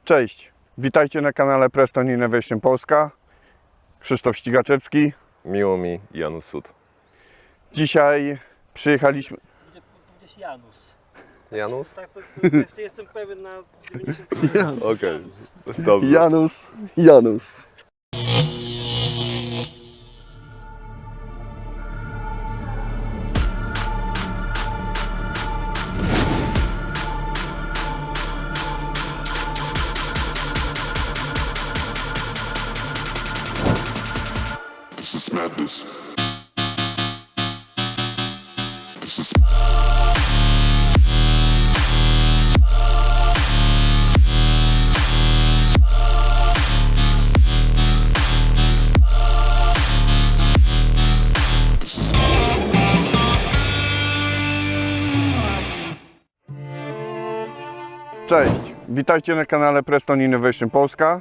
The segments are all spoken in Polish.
Cześć, witajcie na kanale Preston Innovation Polska. Krzysztof Ścigaczewski. Miło mi, Janusz Sud. Dzisiaj przyjechaliśmy... Gdzieś Janus. Janus? Tak, to jestem pewien na 90%. Okej, dobrze. Janus. This is madness. This is Cześć, witajcie na kanale Preston Innovation Polska.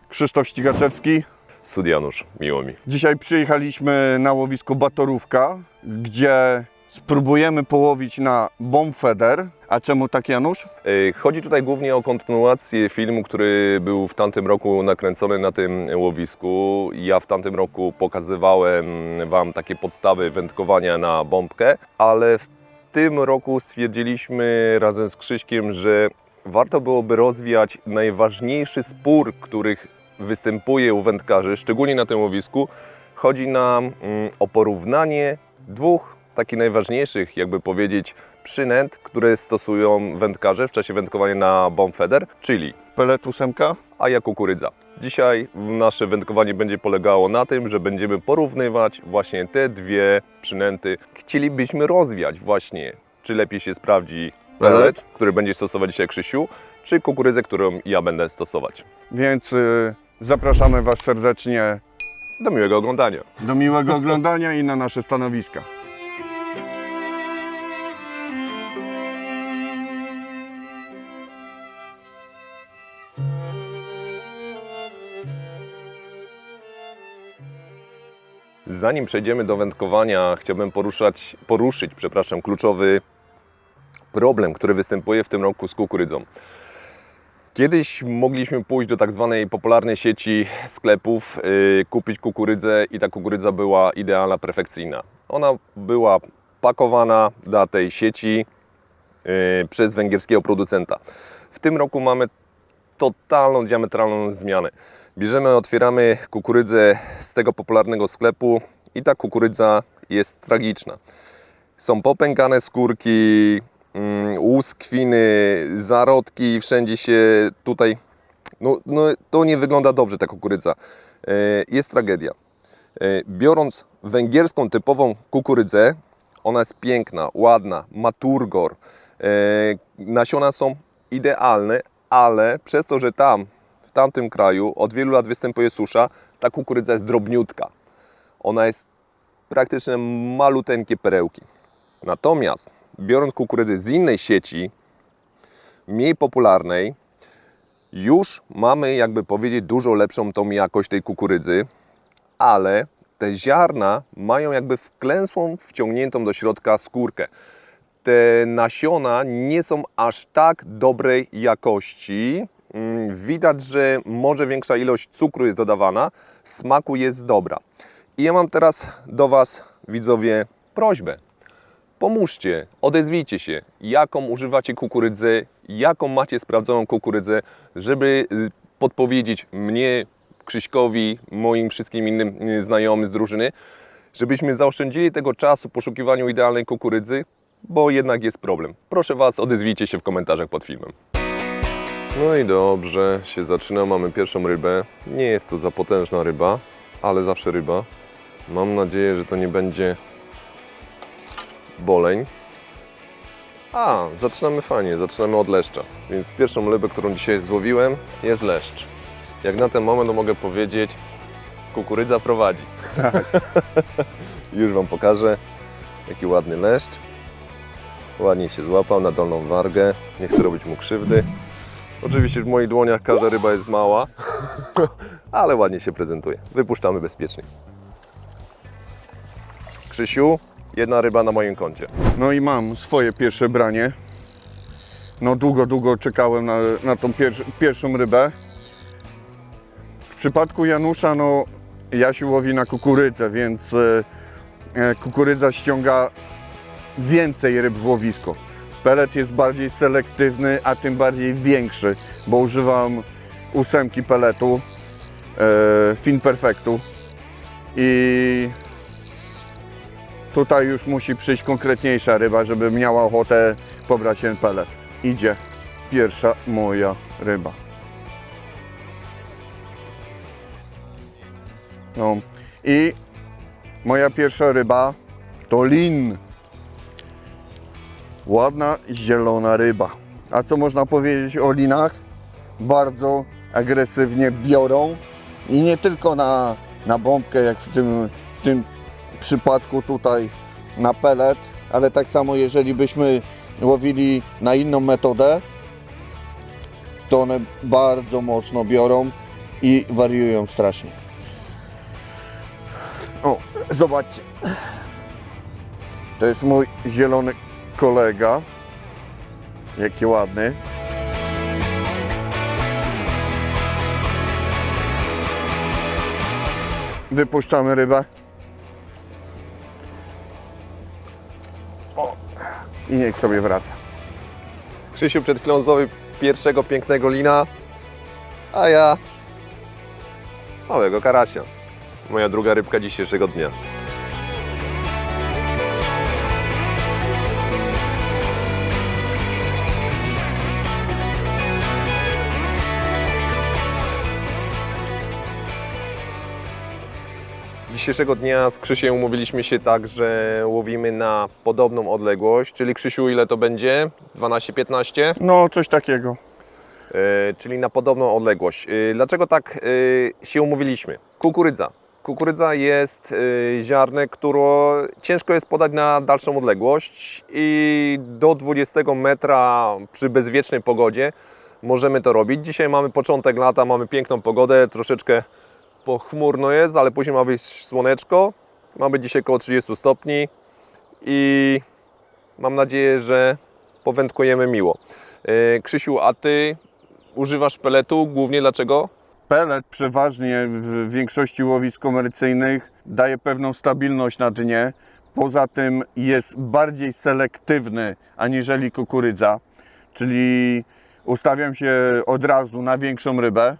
Krzysztof Ścigaczewski. Sud Janusz, miło mi. Dzisiaj przyjechaliśmy na łowisko Batorówka, gdzie spróbujemy połowić na bombfeder. A czemu tak, Janusz? Chodzi tutaj głównie o kontynuację filmu, który był w tamtym roku nakręcony na tym łowisku. Ja w tamtym roku pokazywałem Wam takie podstawy wędkowania na bombkę, ale w tym roku stwierdziliśmy razem z Krzyśkiem, że warto byłoby rozwiać najważniejszy spór, których występuje u wędkarzy, szczególnie na tym łowisku. Chodzi nam o porównanie dwóch takich najważniejszych, jakby powiedzieć, przynęt, które stosują wędkarze w czasie wędkowania na bombfeder, czyli Pelet 8. a ja kukurydza. Dzisiaj nasze wędkowanie będzie polegało na tym, że będziemy porównywać właśnie te dwie przynęty. Chcielibyśmy rozwiać właśnie, czy lepiej się sprawdzi pelet, który będzie stosować dzisiaj Krzysiu, czy kukurydzę, którą ja będę stosować. Więc zapraszamy Was serdecznie Do miłego oglądania. do miłego oglądania i na nasze stanowiska. Zanim przejdziemy do wędkowania, chciałbym poruszyć, kluczowy problem, który występuje w tym roku z kukurydzą. Kiedyś mogliśmy pójść do tak zwanej popularnej sieci sklepów, kupić kukurydzę i ta kukurydza była idealna, perfekcyjna. Ona była pakowana dla tej sieci przez węgierskiego producenta. W tym roku mamy totalną, diametralną zmianę. Otwieramy kukurydzę z tego popularnego sklepu i ta kukurydza jest tragiczna. Są popękane skórki, łuskwiny, zarodki, wszędzie się tutaj... to nie wygląda dobrze, ta kukurydza. Jest tragedia. Biorąc węgierską typową kukurydzę, ona jest piękna, ładna, ma turgor. Nasiona są idealne, ale przez to, że w tamtym kraju od wielu lat występuje susza, ta kukurydza jest drobniutka. Ona jest praktycznie maluteńkie perełki. Natomiast biorąc kukurydzę z innej sieci, mniej popularnej, już mamy, jakby powiedzieć, dużo lepszą tą jakość tej kukurydzy, ale te ziarna mają jakby wklęsłą, wciągniętą do środka skórkę. Te nasiona nie są aż tak dobrej jakości. Widać, że może większa ilość cukru jest dodawana, smaku jest dobra. I ja mam teraz do Was, widzowie, prośbę. Pomóżcie, odezwijcie się, jaką używacie kukurydzę, jaką macie sprawdzoną kukurydzę, żeby podpowiedzieć mnie, Krzyśkowi, moim wszystkim innym znajomym z drużyny, żebyśmy zaoszczędzili tego czasu w poszukiwaniu idealnej kukurydzy, bo jednak jest problem. Proszę Was, odezwijcie się w komentarzach pod filmem. No i dobrze, się zaczyna, mamy pierwszą rybę. Nie jest to za potężna ryba, ale zawsze ryba. Mam nadzieję, że to nie będzie boleń. Zaczynamy fajnie, zaczynamy od leszcza. Więc pierwszą rybę, którą dzisiaj złowiłem, jest leszcz. Jak na ten moment mogę powiedzieć, kukurydza prowadzi. Tak. Już Wam pokażę, jaki ładny leszcz. Ładnie się złapał na dolną wargę, nie chcę robić mu krzywdy. Oczywiście w moich dłoniach każda ryba jest mała, ale ładnie się prezentuje. Wypuszczamy bezpiecznie. Krzysiu, jedna ryba na moim koncie. No i mam swoje pierwsze branie. no długo czekałem na tą pierwszą rybę. W przypadku Janusza, no Jasiu łowi na kukurydzę, więc kukurydza ściąga więcej ryb w łowisko. Pelet jest bardziej selektywny, a tym bardziej większy, bo używam 8 peletu Fin Perfectu i tutaj już musi przyjść konkretniejsza ryba, żeby miała ochotę pobrać ten pelet. Idzie pierwsza moja ryba. No i moja pierwsza ryba to lin. Ładna, zielona ryba. A co można powiedzieć o linach? Bardzo agresywnie biorą i nie tylko na bombkę, jak w tym przypadku tutaj na pelet, ale tak samo jeżeli byśmy łowili na inną metodę, to one bardzo mocno biorą i wariują strasznie. O, zobaczcie. To jest mój zielony kolega. Jaki ładny. Wypuszczamy rybę. O, i niech sobie wraca. Krzysiu przed chwilą złowił pierwszego pięknego lina, a ja małego karasia. Moja druga rybka dzisiejszego dnia. Dzisiejszego dnia z Krzysiem umówiliśmy się tak, że łowimy na podobną odległość, czyli Krzysiu, ile to będzie? 12-15? No, coś takiego. Czyli na podobną odległość. Dlaczego tak się umówiliśmy? Kukurydza. Kukurydza jest ziarnem, które ciężko jest podać na dalszą odległość i do 20 metra przy bezwiecznej pogodzie możemy to robić. Dzisiaj mamy początek lata, mamy piękną pogodę, troszeczkę pochmurno jest, ale później ma być słoneczko. Mamy dzisiaj około 30 stopni i mam nadzieję, że powędkujemy miło. Krzysiu, a Ty używasz peletu głównie dlaczego? Pelet przeważnie w większości łowisk komercyjnych daje pewną stabilność na dnie. Poza tym jest bardziej selektywny aniżeli kukurydza, czyli ustawiam się od razu na większą rybę.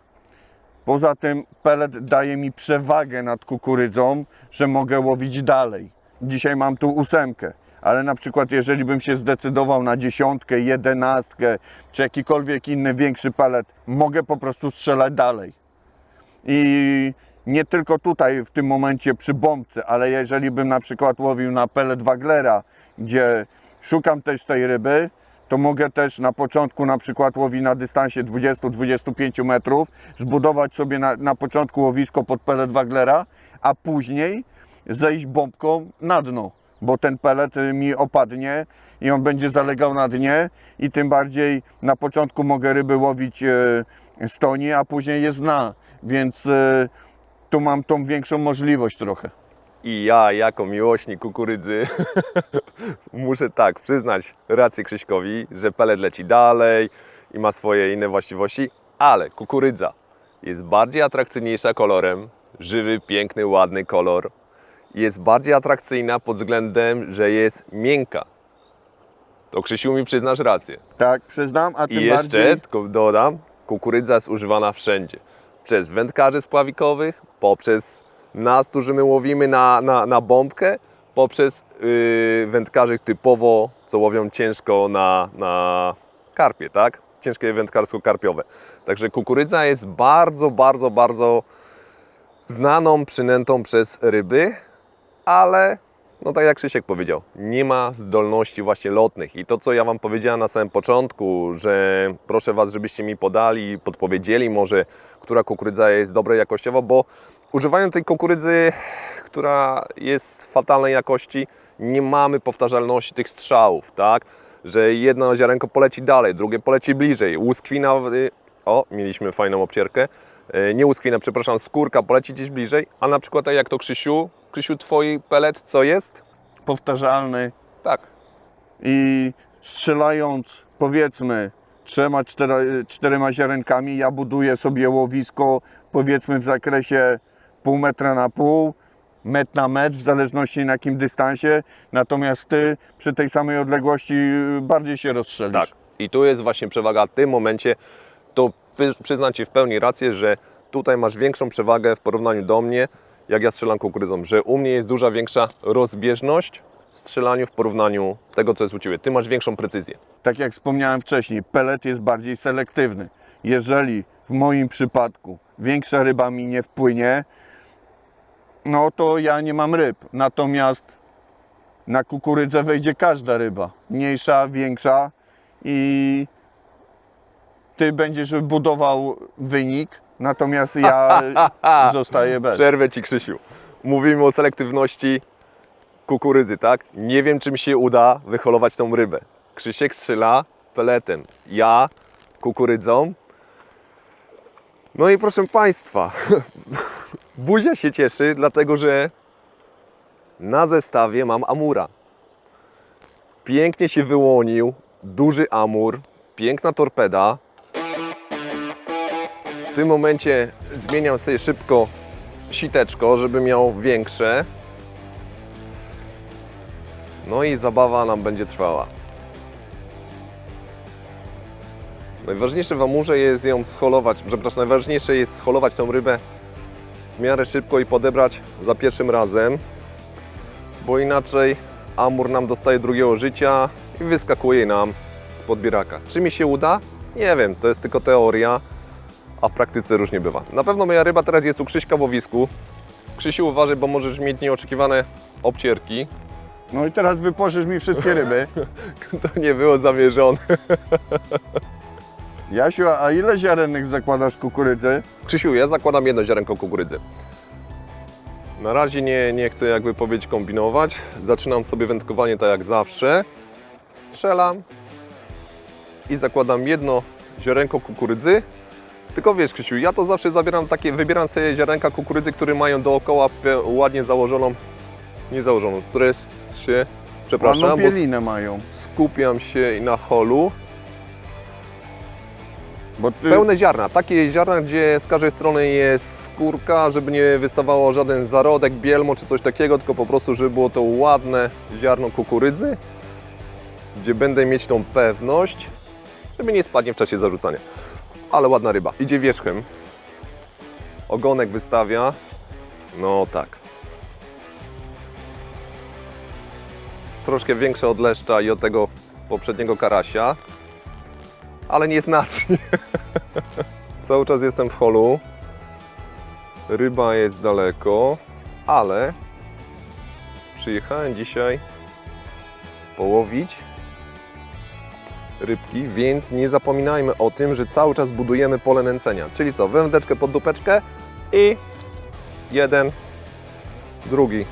Poza tym pelet daje mi przewagę nad kukurydzą, że mogę łowić dalej. Dzisiaj mam tu 8, ale na przykład jeżeli bym się zdecydował na 10, 11 czy jakikolwiek inny większy pelet, mogę po prostu strzelać dalej. I nie tylko tutaj w tym momencie przy bombce, ale jeżeli bym na przykład łowił na pelet Waglera, gdzie szukam też tej ryby, to mogę też na początku na przykład łowić na dystansie 20-25 metrów, zbudować sobie na początku łowisko pod pelet Waglera, a później zejść bombką na dno, bo ten pelet mi opadnie i on będzie zalegał na dnie i tym bardziej na początku mogę ryby łowić z toni, a później je z dna, więc tu mam tą większą możliwość trochę. I ja, jako miłośnik kukurydzy, muszę tak przyznać rację Krzyśkowi, że pelet leci dalej i ma swoje inne właściwości, ale kukurydza jest bardziej atrakcyjniejsza kolorem, żywy, piękny, ładny kolor. Jest bardziej atrakcyjna pod względem, że jest miękka. To Krzysiu, mi przyznasz rację. Tak, przyznam, a tym I jeszcze, bardziej... tylko dodam, kukurydza jest używana wszędzie. Przez wędkarzy spławikowych, poprzez nas, którzy my łowimy na bombkę, poprzez wędkarzy typowo, co łowią ciężko na karpie, tak? Ciężkie wędkarsko-karpiowe. Także kukurydza jest bardzo znaną przynętą przez ryby, ale no tak jak Krzysiek powiedział, nie ma zdolności właśnie lotnych. I to, co ja Wam powiedziałem na samym początku, że proszę Was, żebyście mi podali, podpowiedzieli może, która kukurydza jest dobrej jakościowo, bo używając tej kukurydzy, która jest fatalnej jakości, nie mamy powtarzalności tych strzałów, tak? Że jedno ziarenko poleci dalej, drugie poleci bliżej, łuskwina, o, mieliśmy fajną obcierkę, nie łuskwina, przepraszam, skórka poleci gdzieś bliżej, a na przykład tak jak to Krzysiu, Twój pelet co jest? powtarzalny Tak. i strzelając powiedzmy 3-4 ziarenkami ja buduję sobie łowisko powiedzmy w zakresie pół metra na pół, metr na metr, w zależności na jakim dystansie, natomiast ty przy tej samej odległości bardziej się rozstrzelisz. Tak. I tu jest właśnie przewaga w tym momencie, to przyznam Ci w pełni rację, że tutaj masz większą przewagę w porównaniu do mnie, jak ja strzelam kukurydzą, że u mnie jest duża większa rozbieżność w strzelaniu w porównaniu tego, co jest u Ciebie. Ty masz większą precyzję. Tak jak wspomniałem wcześniej, pelet jest bardziej selektywny. Jeżeli w moim przypadku większa ryba mi nie wpłynie, no to ja nie mam ryb. Natomiast na kukurydzę wejdzie każda ryba. Mniejsza, większa i ty będziesz budował wynik, natomiast ja zostaję bez. Przerwę Ci, Krzysiu. Mówimy o selektywności kukurydzy, tak? Nie wiem, czy mi się uda wyholować tą rybę. Krzysiek strzela peletem, ja kukurydzą. No i proszę Państwa, buzia się cieszy, dlatego że na zestawie mam amura. Pięknie się wyłonił, duży amur, piękna torpeda. W tym momencie zmieniam sobie szybko siteczko, żeby miał większe. No i zabawa nam będzie trwała. Najważniejsze w amurze jest ją scholować, przepraszam, najważniejsze jest scholować tą rybę w miarę szybko i podebrać za pierwszym razem, bo inaczej amur nam dostaje drugiego życia i wyskakuje nam z podbieraka. Czy mi się uda? Nie wiem, to jest tylko teoria, a w praktyce różnie bywa. Na pewno moja ryba teraz jest u Krzyśka w łowisku. Krzysiu, uważaj, bo możesz mieć nieoczekiwane obcierki. No i teraz wypożysz mi wszystkie ryby. To nie było zamierzone. Jasiu, a ile ziarenek zakładasz kukurydzy? Krzysiu, ja zakładam jedno ziarenko kukurydzy. Na razie nie chcę jakby powiedzieć kombinować. Zaczynam sobie wędkowanie tak jak zawsze. Strzelam i zakładam jedno ziarenko kukurydzy. Tylko wiesz, Krzysiu, ja to zawsze wybieram sobie ziarenka kukurydzy, które mają dookoła ładnie założoną, nie założoną, które się, przepraszam, Ładną bo bielinę mają. skupiam się na holu. Bo ty... Pełne ziarna, takie ziarna, gdzie z każdej strony jest skórka, żeby nie wystawało żaden zarodek, bielmo czy coś takiego, tylko po prostu, żeby było to ładne ziarno kukurydzy, gdzie będę mieć tą pewność, żeby nie spadnie w czasie zarzucania. Ale ładna ryba, idzie wierzchem, ogonek wystawia, no tak. Troszkę większe od leszcza i od tego poprzedniego karasia, ale nie znacznie. Cały czas jestem w holu. Ryba jest daleko, ale przyjechałem dzisiaj połowić rybki, więc nie zapominajmy o tym, że cały czas budujemy pole nęcenia. Czyli co? Wędeczkę pod dupeczkę i jeden, drugi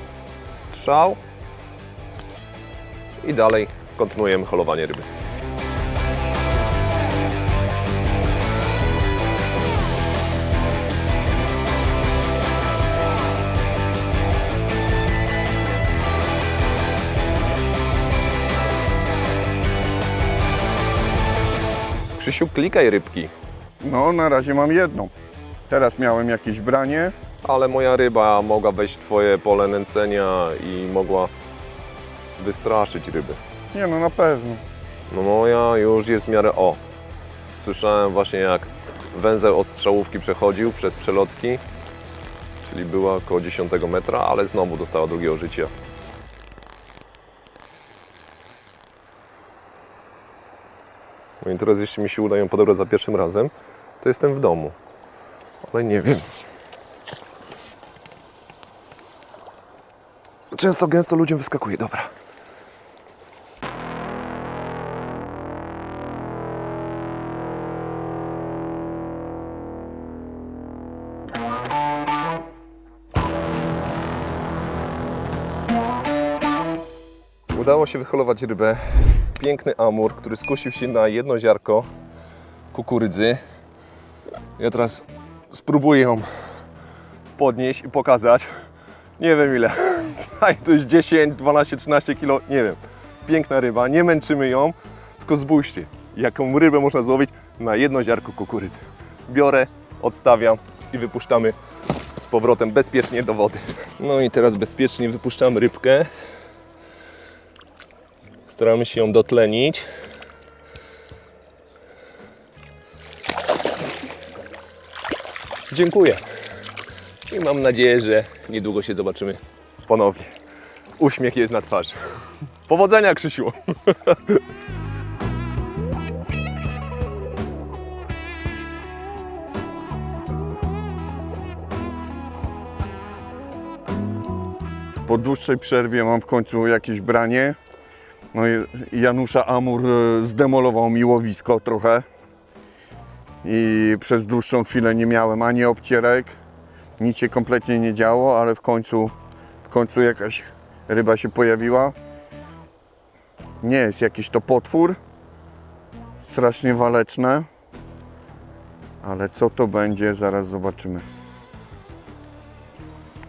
strzał i dalej kontynuujemy holowanie ryby. Krzysiu, klikaj rybki. No, na razie mam jedną. Teraz miałem jakieś branie. Ale moja ryba mogła wejść w Twoje pole nęcenia i mogła wystraszyć ryby. Nie no, na pewno. No moja już jest w miarę o. Słyszałem właśnie jak węzeł od strzałówki przechodził przez przelotki, czyli była około 10 metra, ale znowu dostała drugiego życia. No i teraz jeśli mi się uda ją podebrać za pierwszym razem, to jestem w domu. Ale nie wiem. Często, gęsto ludziom wyskakuje, dobra. Udało się wyholować rybę. Piękny amur, który skusił się na jedno ziarko kukurydzy. Ja teraz spróbuję ją podnieść i pokazać. Nie wiem ile. To jest 10, 12, 13 kg, nie wiem. Piękna ryba, nie męczymy ją, tylko spójrzcie. jaką rybę można złowić na jedno ziarko kukurydzy. Biorę, odstawiam i wypuszczamy z powrotem bezpiecznie do wody. No i teraz bezpiecznie wypuszczamy rybkę. Staramy się ją dotlenić. Dziękuję. I mam nadzieję, że niedługo się zobaczymy ponownie. Uśmiech jest na twarzy. Powodzenia, Krzysiu! Po dłuższej przerwie mam w końcu jakieś branie. No i Janusza Amur zdemolował mi łowisko trochę. I przez dłuższą chwilę nie miałem ani obcierek, nic się kompletnie nie działo, ale w końcu jakaś ryba się pojawiła. Nie jest jakiś to potwór, strasznie waleczne, ale co to będzie, zaraz zobaczymy.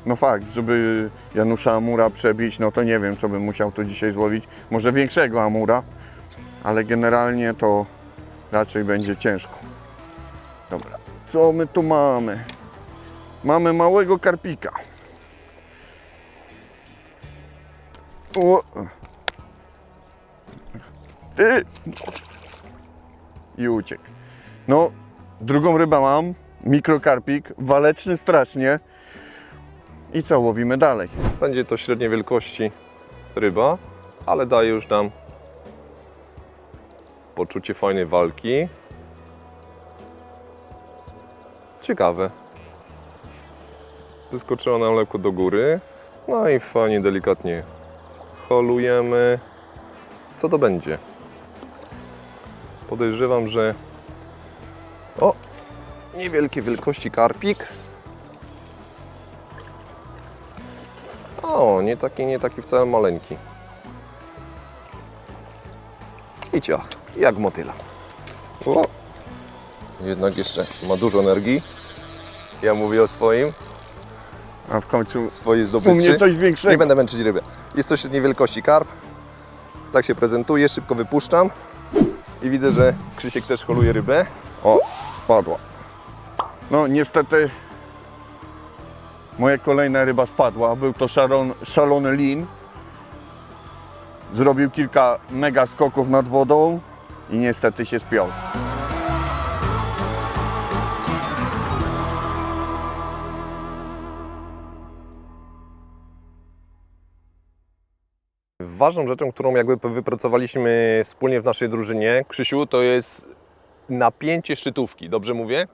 No fakt, żeby Janusza Amura przebić, no to nie wiem, co bym musiał to dzisiaj złowić. Może większego Amura, ale generalnie to raczej będzie ciężko. Dobra, co my tu mamy? Mamy małego karpika. O. I uciekł. No, drugą rybę mam, mikrokarpik, waleczny strasznie. I co, łowimy dalej. Będzie to średniej wielkości ryba, ale daje już nam poczucie fajnej walki. Ciekawe. Wyskoczyła nam lekko do góry. No i fajnie, delikatnie holujemy. Co to będzie? Podejrzewam, że niewielkiej wielkości karpik. O, nie taki wcale maleńki. I ciach, jak motyla. O, jednak jeszcze ma dużo energii. Ja mówię o swoim, A w końcu swojej u zdobyczy. mnie coś większego. Nie będę męczyć ryby. Jest to średniej wielkości karp. Tak się prezentuje, szybko wypuszczam. I widzę, że Krzysiek też holuje rybę. O, spadła. No niestety moja kolejna ryba spadła. Był to szalony lin. Zrobił kilka mega skoków nad wodą i niestety się spiął. Ważną rzeczą, którą jakby wypracowaliśmy wspólnie w naszej drużynie, Krzysiu, to jest napięcie szczytówki. Dobrze mówię?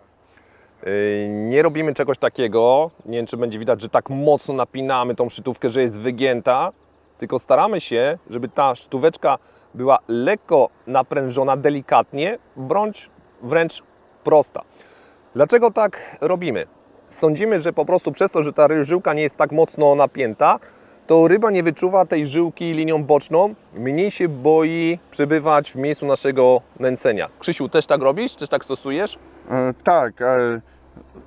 Nie robimy czegoś takiego, nie wiem, czy będzie widać, że tak mocno napinamy tą szczytówkę, że jest wygięta, tylko staramy się, żeby ta szczytóweczka była lekko naprężona, delikatnie, bądź wręcz prosta. Dlaczego tak robimy? Sądzimy, że po prostu przez to, że ta żyłka nie jest tak mocno napięta, to ryba nie wyczuwa tej żyłki linią boczną, mniej się boi przebywać w miejscu naszego nęcenia. Krzysiu, też tak robisz? Też tak stosujesz? Tak,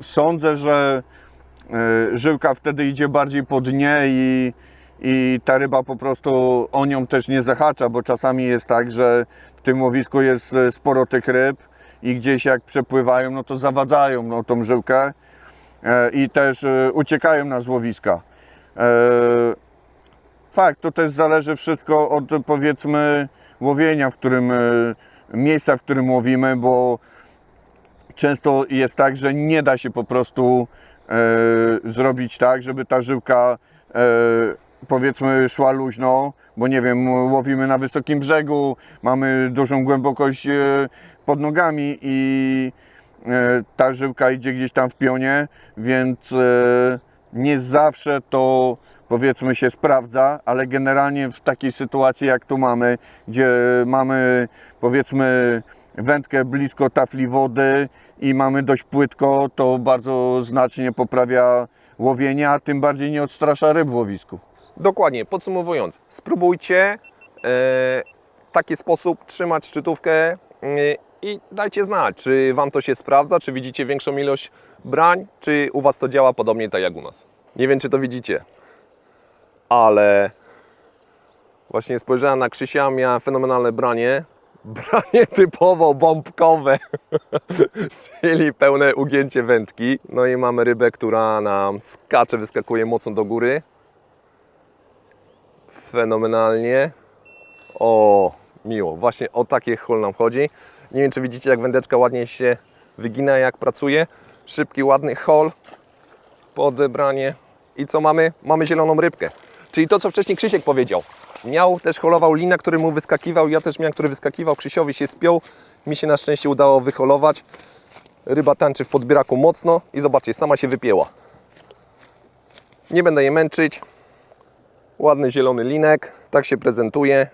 sądzę, że żyłka wtedy idzie bardziej po dnie i ta ryba po prostu o nią też nie zahacza, bo czasami jest tak, że w tym łowisku jest sporo tych ryb i gdzieś jak przepływają, no to zawadzają no, tą żyłkę i też uciekają na złowiska. Fakt, to też zależy wszystko od powiedzmy łowienia, miejsca, w którym łowimy, bo często jest tak, że nie da się po prostu zrobić tak, żeby ta żyłka powiedzmy szła luźno, bo nie wiem, łowimy na wysokim brzegu, mamy dużą głębokość pod nogami i ta żyłka idzie gdzieś tam w pionie, więc nie zawsze to powiedzmy się sprawdza, ale generalnie w takiej sytuacji jak tu mamy, gdzie mamy powiedzmy wędkę blisko tafli wody i mamy dość płytko, to bardzo znacznie poprawia łowienie, a tym bardziej nie odstrasza ryb w łowisku. Dokładnie, podsumowując, spróbujcie w taki sposób trzymać szczytówkę i dajcie znać, czy Wam to się sprawdza, czy widzicie większą ilość brań, czy u Was to działa podobnie tak jak u nas. Nie wiem, czy to widzicie, ale właśnie spojrzałem na Krzysia, miałem fenomenalne branie, Branie typowo bombkowe, czyli pełne ugięcie wędki. No i mamy rybę, która nam skacze, wyskakuje mocno do góry. Fenomenalnie. O, miło. Właśnie o takie hol nam chodzi. Nie wiem, czy widzicie, jak wędeczka ładnie się wygina, jak pracuje. Szybki, ładny hol. Podebranie. I co mamy? Mamy zieloną rybkę. Czyli to, co wcześniej Krzysiek powiedział. Miał też holował lina, który mu wyskakiwał. Ja też miałem, który wyskakiwał. Krzysiowi się spiął. Mi się na szczęście udało wyholować. Ryba tańczy w podbieraku mocno. I zobaczcie, sama się wypięła. Nie będę jej męczyć. Ładny zielony linek. Tak się prezentuje.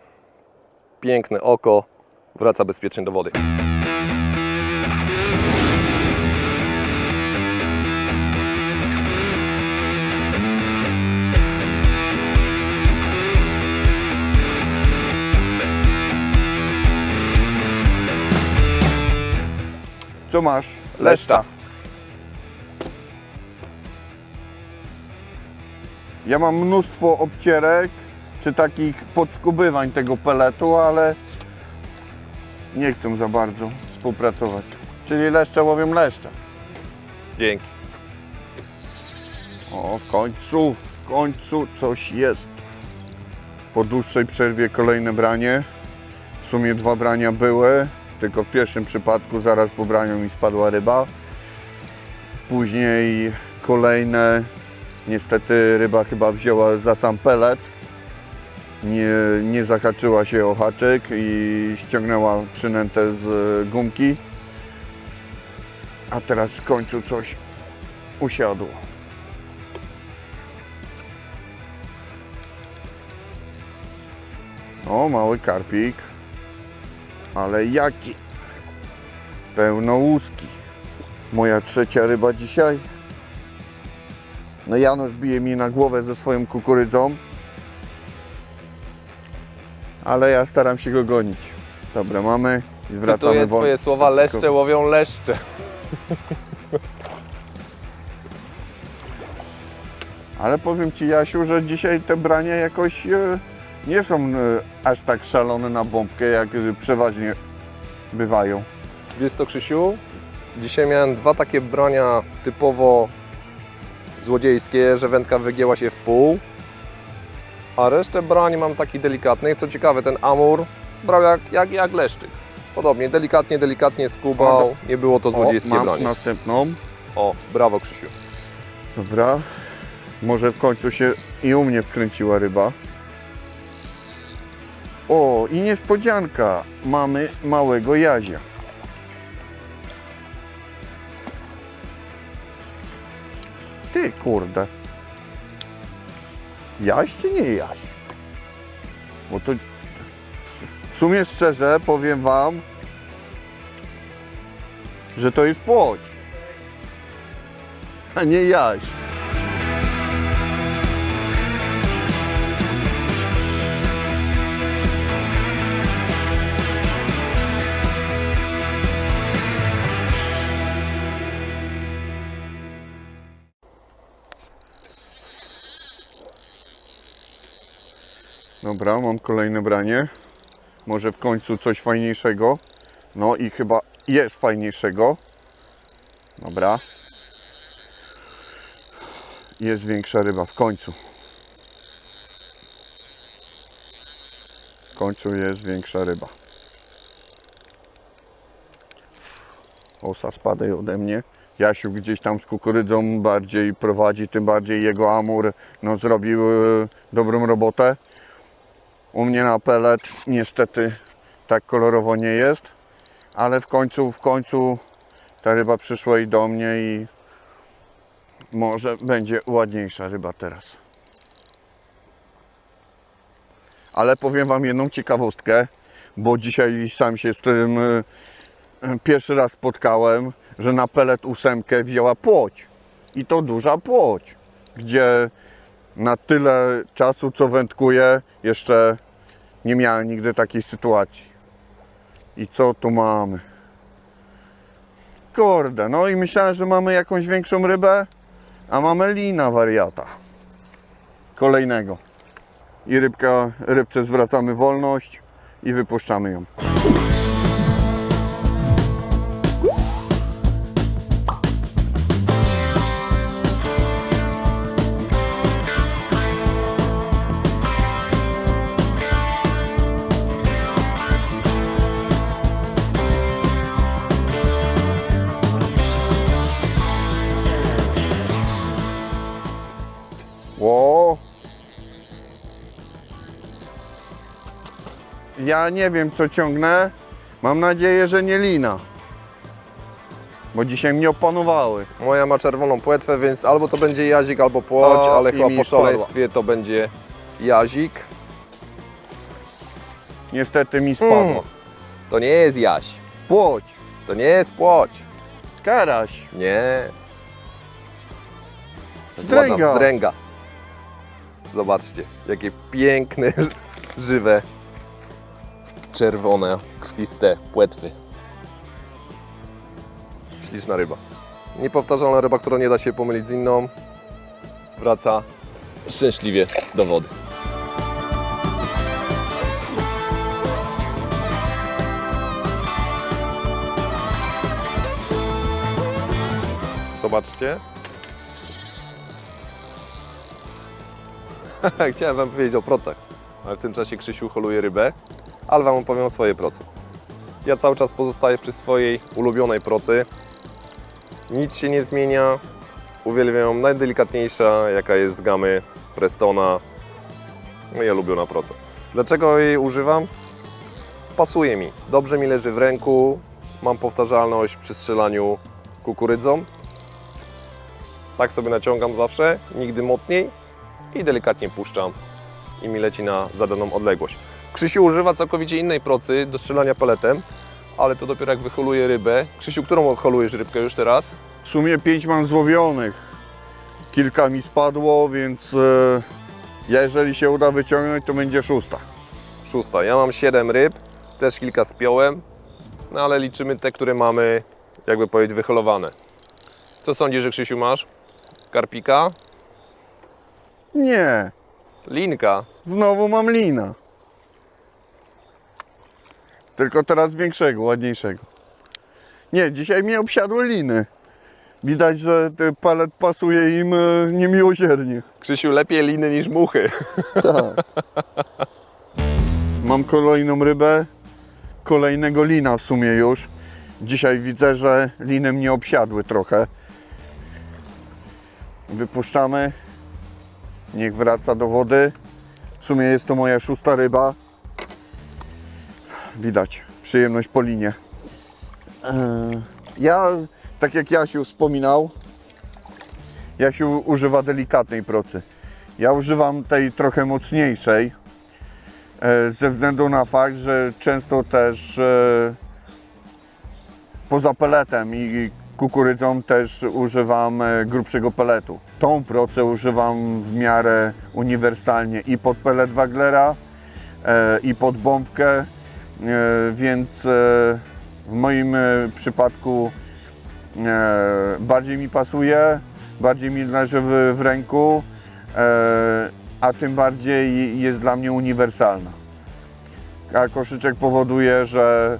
Piękne oko. Wraca bezpiecznie do wody. Co masz? Leszcza. Ja mam mnóstwo obcierek, czy takich podskubywań tego peletu, ale nie chcę za bardzo współpracować. Czyli leszcze łowią leszcze. Dzięki. O, w końcu coś jest. Po dłuższej przerwie kolejne branie. W sumie 2 brania były, tylko w pierwszym przypadku zaraz po braniu mi spadła ryba. Później kolejne, niestety ryba chyba wzięła za sam pelet. Nie zahaczyła się o haczyk i ściągnęła przynętę z gumki. A teraz w końcu coś usiadło. O, mały karpik. Ale jaki? Pełnołuski. Moja trzecia ryba dzisiaj. No Janusz bije mi na głowę ze swoją kukurydzą. Ale ja staram się go gonić. Dobra, mamy i zwracamy Cytuję wolno. twoje słowa, leszcze łowią leszcze. Ale powiem Ci, Jasiu, że dzisiaj te brania jakoś nie są aż tak szalone na bombkę, jak przeważnie bywają. Wiesz co, Krzysiu? Dzisiaj miałem 2 takie brania typowo złodziejskie, że wędka wygięła się w pół. A resztę brań mam takich delikatnych. Co ciekawe, ten amur brał jak leszczyk. Podobnie, delikatnie skubał. Nie było to złodziejskie mam branie. następną. O, brawo, Krzysiu. Dobra. Może w końcu się i u mnie wkręciła ryba. O, i niespodzianka. Mamy małego jazia. Ty kurde. Jaś czy nie jaś? Bo to w sumie szczerze powiem Wam, że to jest płoć, a nie jaś. Dobra, mam kolejne branie. Może w końcu coś fajniejszego. No i chyba jest fajniejszego. Dobra. Jest większa ryba, w końcu. W końcu jest większa ryba. Osa, spadaj ode mnie. Jasiu gdzieś tam z kukurydzą bardziej prowadzi, tym bardziej jego amur zrobił dobrą robotę. U mnie na pelet niestety tak kolorowo nie jest, ale w końcu ta ryba przyszła i do mnie i może będzie ładniejsza ryba teraz. Ale powiem Wam jedną ciekawostkę, bo dzisiaj sam się z tym pierwszy raz spotkałem, że na pelet 8 wzięła płoć. I to duża płoć, gdzie na tyle czasu, co wędkuję, jeszcze nie miałem nigdy takiej sytuacji. I co tu mamy? Kurde, no i myślałem, że mamy jakąś większą rybę, a mamy lina wariata. Kolejnego. I rybce zwracamy wolność i wypuszczamy ją. Ja nie wiem, co ciągnę. Mam nadzieję, że nie lina. Bo dzisiaj mnie opanowały. Moja ma czerwoną płetwę, więc albo to będzie jazik, albo płoć, O, ale i chyba mi po spadła. szaleństwie to będzie jazik. Niestety mi spadła. To nie jest jaś. Płoć. To nie jest płoć. Karaś. Nie. To jest Wzdręga. ładna wzdręga. Zobaczcie, jakie piękne, żywe, czerwone, krwiste płetwy. Śliczna ryba. Niepowtarzalna ryba, która nie da się pomylić z inną. Wraca szczęśliwie do wody. Zobaczcie. Chciałem Wam powiedzieć o procach, ale w tym czasie Krzysiu holuje rybę, ale Wam opowiem o swojej procy. Ja cały czas pozostaję przy swojej ulubionej procy. Nic się nie zmienia. Uwielbiam ją, najdelikatniejsza, jaka jest z gamy Prestona. Moja ulubiona proca. Dlaczego jej używam? Pasuje mi. Dobrze mi leży w ręku. Mam powtarzalność przy strzelaniu kukurydzą. Tak sobie naciągam zawsze, nigdy mocniej i delikatnie puszczam i mi leci na zadaną odległość. Krzysiu używa całkowicie innej procy do strzelania peletem, ale to dopiero jak wyholuje rybę. Krzysiu, którą holujesz rybkę już teraz? W sumie 5 mam złowionych. Kilka mi spadło, więc jeżeli się uda wyciągnąć, to będzie 6. 6. Ja mam 7 ryb, też kilka spiąłem, no ale liczymy te, które mamy, jakby powiedzieć, wyholowane. Co sądzisz, że Krzysiu masz? Karpika? Nie, Linka? znowu mam lina. Tylko teraz większego, ładniejszego. Nie, dzisiaj mnie obsiadły liny. Widać, że ten pelet pasuje im niemiłosiernie. Krzysiu, lepiej liny niż muchy. Tak. Mam kolejną rybę, kolejnego lina w sumie już. Dzisiaj widzę, że liny mnie obsiadły trochę. Wypuszczamy. Niech wraca do wody. W sumie jest to moja 6. ryba. Widać przyjemność po linie. Ja, tak jak Jasiu wspominał, Jasiu używa delikatnej procy. Ja używam tej trochę mocniejszej, ze względu na fakt, że często też poza peletem i kukurydzą też używam grubszego peletu. Tą procę używam w miarę uniwersalnie i pod pelet Waglera, i pod bombkę, więc w moim przypadku bardziej mi pasuje, bardziej mi leży w ręku, a tym bardziej jest dla mnie uniwersalna. A koszyczek powoduje, że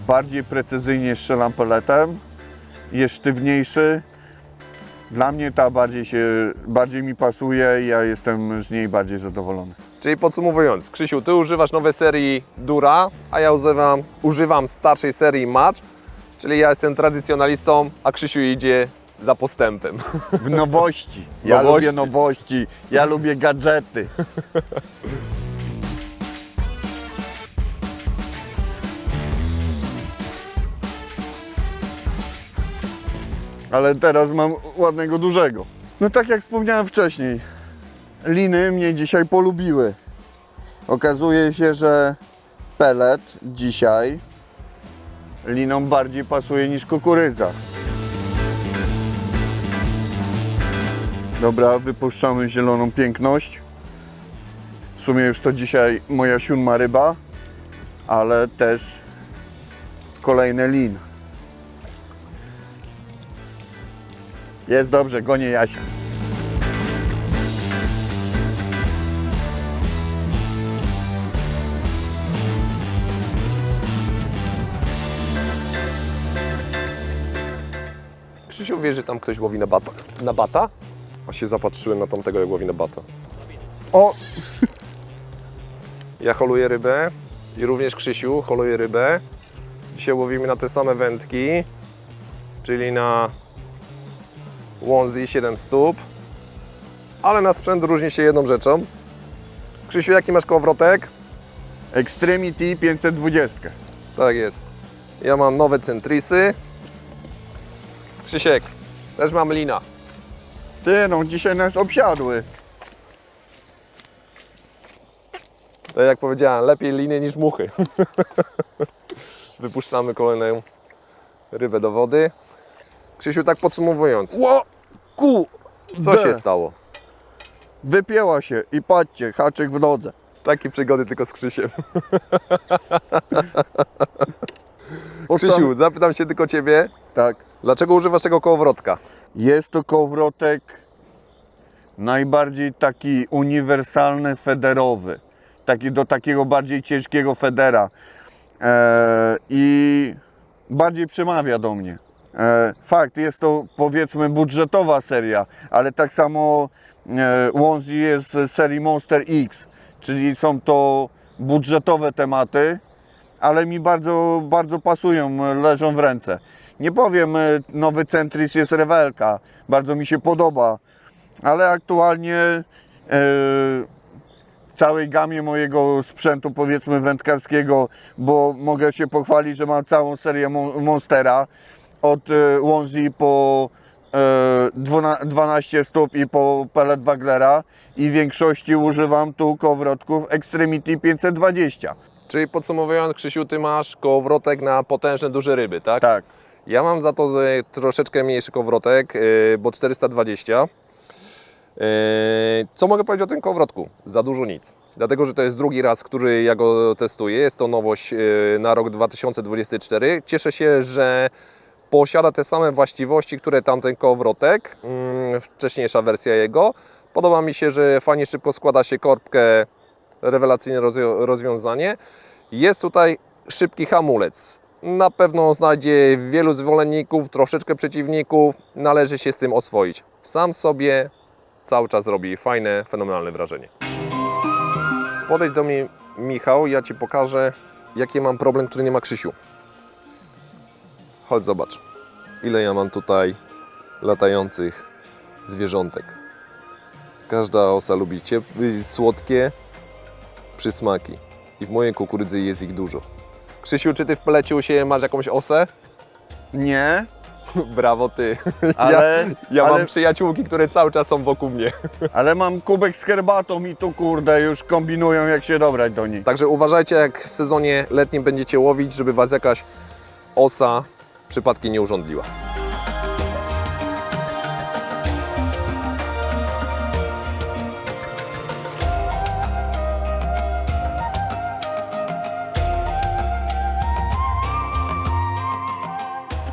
bardziej precyzyjnie strzelam peletem, jest sztywniejszy. Dla mnie ta bardziej mi pasuje i ja jestem z niej bardziej zadowolony. Czyli podsumowując, Krzysiu, Ty używasz nowej serii Dura, a ja używam starszej serii Match, czyli ja jestem tradycjonalistą, a Krzysiu idzie za postępem. W nowości. Ja Nowości. lubię nowości, ja lubię gadżety. Ale teraz mam ładnego, dużego. No tak jak wspomniałem wcześniej, liny mnie dzisiaj polubiły. Okazuje się, że pelet dzisiaj liną bardziej pasuje niż kukurydza. Dobra, wypuszczamy zieloną piękność. W sumie już to dzisiaj moja 7. ryba, ale też kolejny lin. Jest dobrze, gonię Jasia. Krzysiu, wie, że tam ktoś łowi na bata? Na bata? A się zapatrzyłem na tamtego, jak łowi na bata. O! Ja holuję rybę i również Krzysiu holuje rybę. Dzisiaj łowimy na te same wędki, czyli na Łązy 7 stóp, ale na sprzęt różni się jedną rzeczą. Krzysiu, jaki masz kołowrotek? Extremity 520. Tak jest. Ja mam nowe centrisy. Krzysiek, też mam lina. Ty, no dzisiaj nas obsiadły. To jak powiedziałem, lepiej liny niż muchy. Wypuszczamy kolejną rybę do wody. Krzysiu, tak podsumowując, Ło! Ku! co się stało? Wypięła się i patrzcie, haczyk w nodze. Takie przygody tylko z Krzysiem. Krzysiu, zapytam się tylko Ciebie, Tak. dlaczego używasz tego kołowrotka? Jest to kołowrotek najbardziej taki uniwersalny, federowy. Taki do takiego bardziej ciężkiego federa. I bardziej przemawia do mnie. Fakt, jest to powiedzmy budżetowa seria, ale tak samo Łązi jest z serii Monster X, czyli są to budżetowe tematy, ale mi bardzo, bardzo pasują, leżą w ręce. Nie powiem, nowy Centris jest rewelka, bardzo mi się podoba, ale aktualnie w całej gamie mojego sprzętu, powiedzmy wędkarskiego, bo mogę się pochwalić, że mam całą serię Monstera, od Łązi po 12 stóp i po pellet Waglera i w większości używam tu kołowrotków Extremity 520. Czyli podsumowując, Krzysiu, Ty masz kołowrotek na potężne, duże ryby, tak? Tak. Ja mam za to troszeczkę mniejszy kołowrotek, bo 420. Co mogę powiedzieć o tym kołowrotku? Za dużo nic. Dlatego, że to jest drugi raz, który ja go testuję. Jest to nowość na rok 2024. Cieszę się, że posiada te same właściwości, które tamten kołowrotek, wcześniejsza wersja jego. Podoba mi się, że fajnie szybko składa się korbkę, rewelacyjne rozwiązanie. Jest tutaj szybki hamulec. Na pewno znajdzie wielu zwolenników, troszeczkę przeciwników. Należy się z tym oswoić. Sam sobie cały czas robi fajne, fenomenalne wrażenie. Podejdź do mnie, Michał, ja Ci pokażę, jaki mam problem, który nie ma Krzysiu. Chodź, zobacz, ile ja mam tutaj latających zwierzątek. Każda osa lubi słodkie przysmaki i w mojej kukurydzy jest ich dużo. Krzysiu, czy Ty w peleciu się masz jakąś osę? Nie, Brawo Ty. ale, Ja ale, mam przyjaciółki, które cały czas są wokół mnie. ale mam kubek z herbatą i tu kurde już kombinują jak się dobrać do niej. Także uważajcie, jak w sezonie letnim będziecie łowić, żeby Was jakaś osa przypadkiem nie urządliła.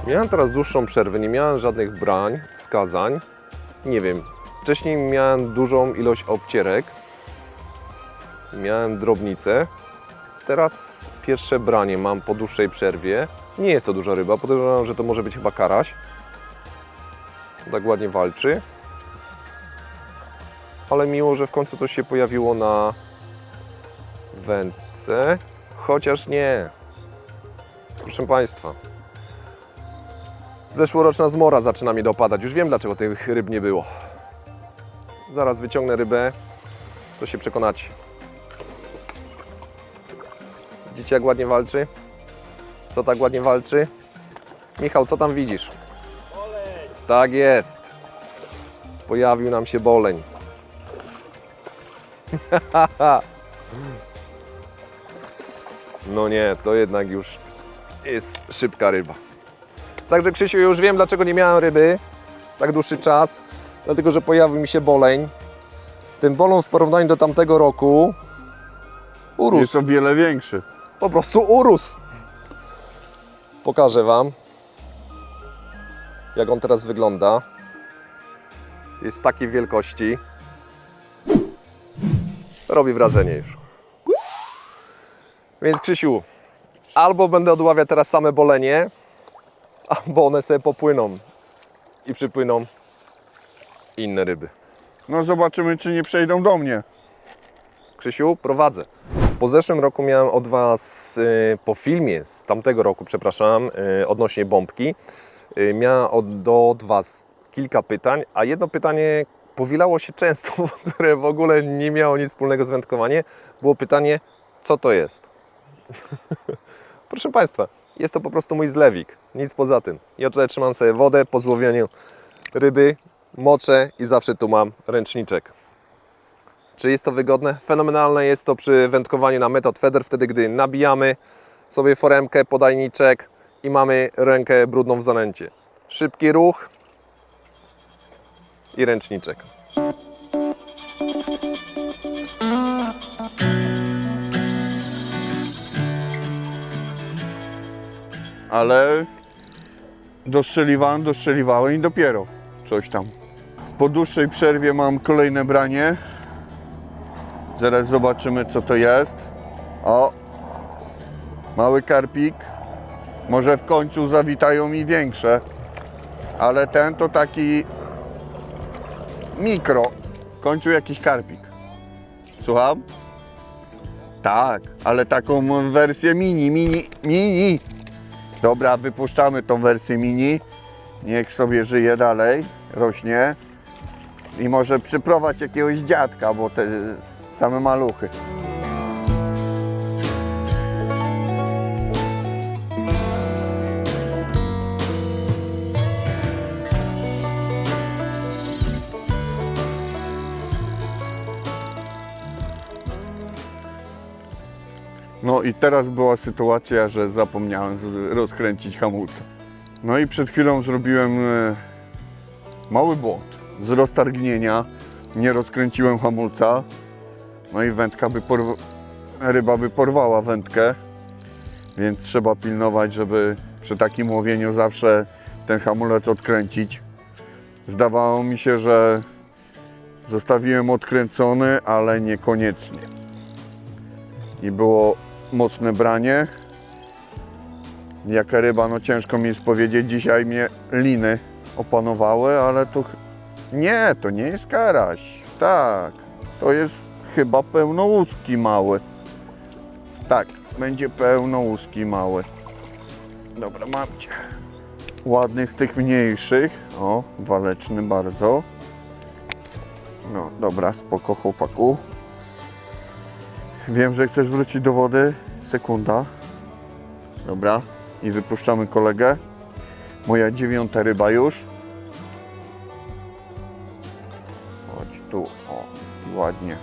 Miałem teraz dłuższą przerwę, nie miałem żadnych brań, wskazań. Nie wiem, wcześniej miałem dużą ilość obcierek, miałem drobnicę. Teraz pierwsze branie mam po dłuższej przerwie. Nie jest to duża ryba, podejrzewam, że to może być chyba karaś. Tak ładnie walczy. Ale miło, że w końcu coś się pojawiło na wędce. Chociaż nie. Proszę Państwa. Zeszłoroczna zmora zaczyna mnie dopadać. Już wiem, dlaczego tych ryb nie było. Zaraz wyciągnę rybę, to się przekonacie. Widzicie, jak ładnie walczy? Co tak ładnie walczy? Michał, co tam widzisz? Olej! Tak jest. Pojawił nam się boleń. No nie, to jednak już jest szybka ryba. Także Krzysiu, już wiem, dlaczego nie miałem ryby tak dłuższy czas. Dlatego, że pojawił mi się boleń. Ten bolon w porównaniu do tamtego roku urósł. Jest o wiele większy. Po prostu urósł. Pokażę Wam, jak on teraz wygląda. Jest takiej wielkości. Robi wrażenie już. Więc Krzysiu, albo będę odławiać teraz same bolenie, albo one sobie popłyną i przypłyną inne ryby. No zobaczymy, czy nie przejdą do mnie. Krzysiu, prowadzę. Po zeszłym roku miałem od Was, po filmie z tamtego roku, przepraszam, odnośnie bombki, miałem od Was kilka pytań, a jedno pytanie powielało się często, które w ogóle nie miało nic wspólnego z wędkowaniem. Było pytanie, Co to jest? Proszę Państwa, jest to po prostu mój zlewik, nic poza tym. Ja tutaj trzymam sobie wodę po złowieniu ryby, moczę i zawsze tu mam ręczniczek. Czy jest to wygodne? Fenomenalne jest to przy wędkowaniu na method feeder, wtedy gdy nabijamy sobie foremkę, podajniczek i mamy rękę brudną w zanęcie. Szybki ruch i ręczniczek. Ale dostrzeliwałem i dopiero coś tam. Po dłuższej przerwie mam kolejne branie. Zaraz zobaczymy, co to jest. O, mały karpik. Może w końcu zawitają mi większe, ale ten to taki mikro. W końcu jakiś karpik. Słucham? Tak, ale taką wersję mini. Dobra, wypuszczamy tą wersję mini. Niech sobie żyje dalej, rośnie. I może przyprowadź jakiegoś dziadka, bo te same maluchy. No i teraz była sytuacja, że zapomniałem rozkręcić hamulca. No i przed chwilą zrobiłem mały błąd. Z roztargnienia nie rozkręciłem hamulca. No i ryba by porwała wędkę. Więc trzeba pilnować, żeby przy takim łowieniu zawsze ten hamulec odkręcić. Zdawało mi się, że zostawiłem odkręcony, ale niekoniecznie. I było mocne branie. Jaka ryba, no ciężko mi jest powiedzieć. Dzisiaj mnie liny opanowały, ale to nie jest karaś. Tak, to jest chyba pełnołuski mały. Tak, będzie pełnołuski mały. Dobra, mam cię. Ładny z tych mniejszych. O, waleczny bardzo. No, dobra, spoko chłopaku. Wiem, że chcesz wrócić do wody. Sekunda. Dobra. I wypuszczamy kolegę. Moja 9. ryba już. Chodź tu. O, ładnie.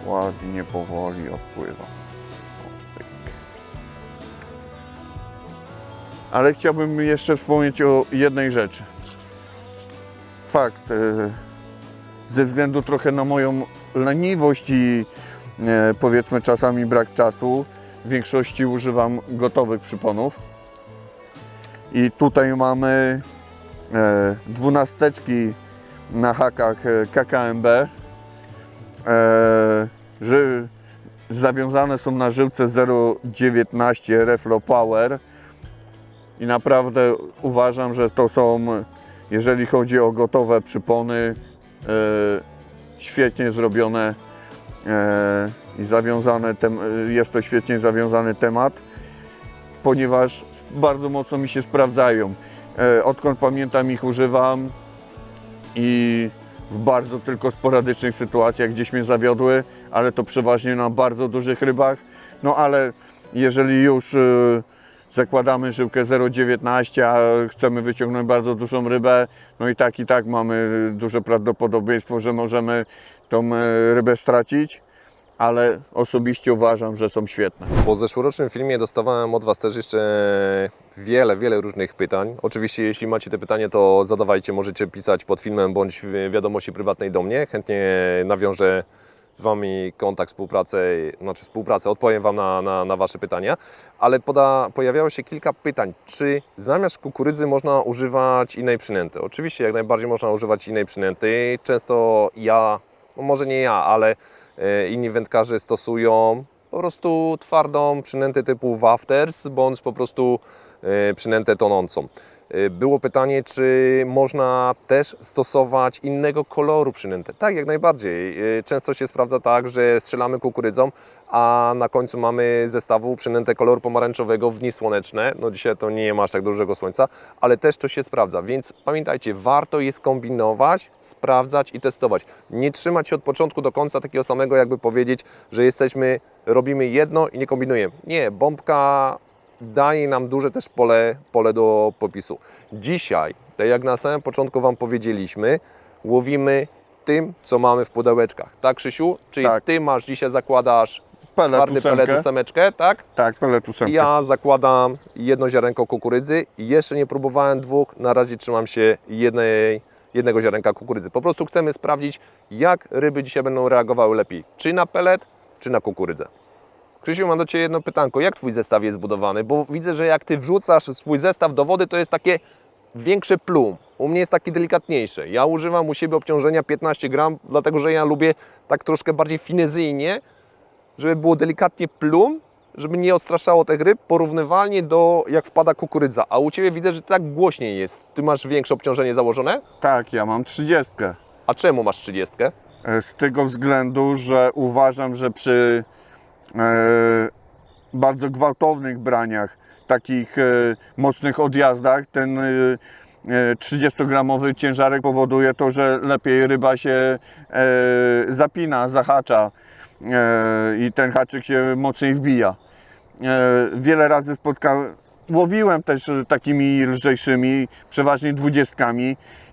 Ładnie, powoli odpływa. O, pyk. Ale chciałbym jeszcze wspomnieć o jednej rzeczy. Fakt. Ze względu trochę na moją leniwość i powiedzmy czasami brak czasu, w większości używam gotowych przyponów. I tutaj mamy 12 na hakach KKMB. Zawiązane są na żyłce 0,19 Reflow Power. I naprawdę uważam, że to są, jeżeli chodzi o gotowe przypony, świetnie zrobione i zawiązane, jest to świetnie zawiązany temat, ponieważ bardzo mocno mi się sprawdzają. Odkąd pamiętam, ich używam i w bardzo tylko sporadycznych sytuacjach gdzieś mnie zawiodły, ale to przeważnie na bardzo dużych rybach. No ale jeżeli już zakładamy żyłkę 0,19, a chcemy wyciągnąć bardzo dużą rybę, no i tak mamy duże prawdopodobieństwo, że możemy tą rybę stracić, ale osobiście uważam, że są świetne. Po zeszłorocznym filmie dostawałem od Was też jeszcze wiele różnych pytań. Oczywiście jeśli macie te pytania, to zadawajcie, możecie pisać pod filmem bądź w wiadomości prywatnej do mnie. Chętnie nawiążę z Wami kontakt, współpracę, odpowiem Wam na Wasze pytania. Ale pojawiało się kilka pytań, czy zamiast kukurydzy można używać innej przynęty? Oczywiście jak najbardziej można używać innej przynęty. Często może nie ja, ale inni wędkarze stosują po prostu twardą przynętę typu wafters bądź po prostu przynętę tonącą. Było pytanie, czy można też stosować innego koloru przynętę. Tak, jak najbardziej. Często się sprawdza tak, że strzelamy kukurydzą, a na końcu mamy zestawu przynętę koloru pomarańczowego w dni słoneczne. No dzisiaj to nie ma aż tak dużego słońca, ale też to się sprawdza. Więc pamiętajcie, warto jest kombinować, sprawdzać i testować. Nie trzymać się od początku do końca takiego samego, jakby powiedzieć, że robimy jedno i nie kombinujemy. Nie, bombka daje nam duże też pole do popisu. Dzisiaj, tak jak na samym początku Wam powiedzieliśmy, łowimy tym, co mamy w pudełeczkach. Tak, Krzysiu? Czyli Tak. Ty masz dzisiaj, zakładasz Pelet, twardy pelet, ósemeczkę, tak? Tak, pelet ósemkę. Ja zakładam jedno ziarenko kukurydzy. Jeszcze nie próbowałem dwóch, na razie trzymam się jednego ziarenka kukurydzy. Po prostu chcemy sprawdzić, jak ryby dzisiaj będą reagowały lepiej. Czy na pelet, czy na kukurydzę. Krzysiu, mam do Ciebie jedno pytanko. Jak Twój zestaw jest zbudowany? Bo widzę, że jak Ty wrzucasz swój zestaw do wody, to jest takie większe plum. U mnie jest taki delikatniejszy. Ja używam u siebie obciążenia 15 gram, dlatego że ja lubię tak troszkę bardziej finezyjnie, żeby było delikatnie plum, żeby nie odstraszało tych ryb, porównywalnie do jak wpada kukurydza. A u Ciebie widzę, że tak głośniej jest. Ty masz większe obciążenie założone? Tak, ja mam 30. A czemu masz 30? Z tego względu, że uważam, że przy bardzo gwałtownych braniach, takich mocnych odjazdach, ten 30-gramowy ciężarek powoduje to, że lepiej ryba się zapina, zahacza i ten haczyk się mocniej wbija. Wiele razy łowiłem też takimi lżejszymi, przeważnie 20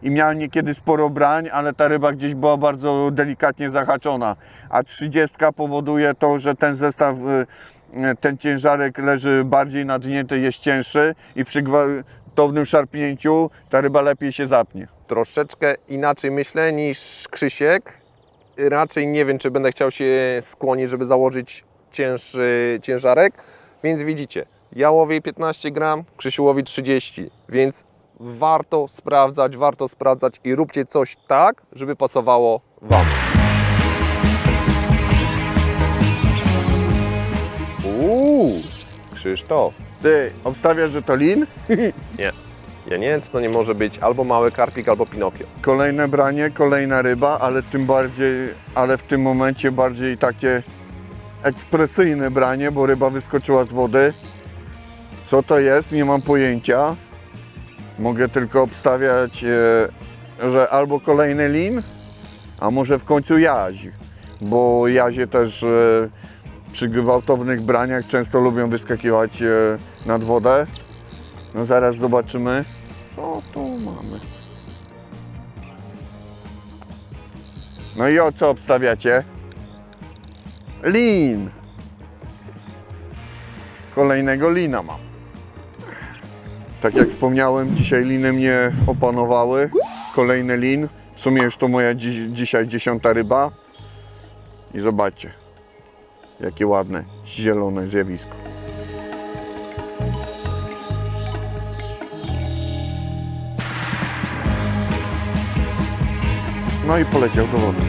i miałem niekiedy sporo brań, ale ta ryba gdzieś była bardzo delikatnie zahaczona, a 30 powoduje to, że ten zestaw, ten ciężarek leży bardziej na dnie, to jest cięższy i przy gwałtownym szarpnięciu ta ryba lepiej się zapnie. Troszeczkę inaczej myślę niż Krzysiek. Raczej nie wiem, czy będę chciał się skłonić, żeby założyć cięższy ciężarek, więc widzicie, ja łowię 15 gram, Krzysiu łowi 30, więc warto sprawdzać i róbcie coś tak, żeby pasowało Wam. Krzysztof. Ty, obstawiasz, że to lin? Nie. Ja nie wiem, czy to nie może być albo mały karpik, albo Pinokio. Kolejne branie, kolejna ryba, ale w tym momencie bardziej takie ekspresyjne branie, bo ryba wyskoczyła z wody. Co to jest? Nie mam pojęcia. Mogę tylko obstawiać, że albo kolejny lin, a może w końcu jaź, bo jazie też przy gwałtownych braniach często lubią wyskakiwać nad wodę. No zaraz zobaczymy, co tu mamy. No i o co obstawiacie? Lin! Kolejnego lina mam. Tak jak wspomniałem, dzisiaj liny mnie opanowały. Kolejny lin. W sumie już to moja dzisiaj 10. ryba. I zobaczcie, jakie ładne, zielone zjawisko. No i poleciał do wody.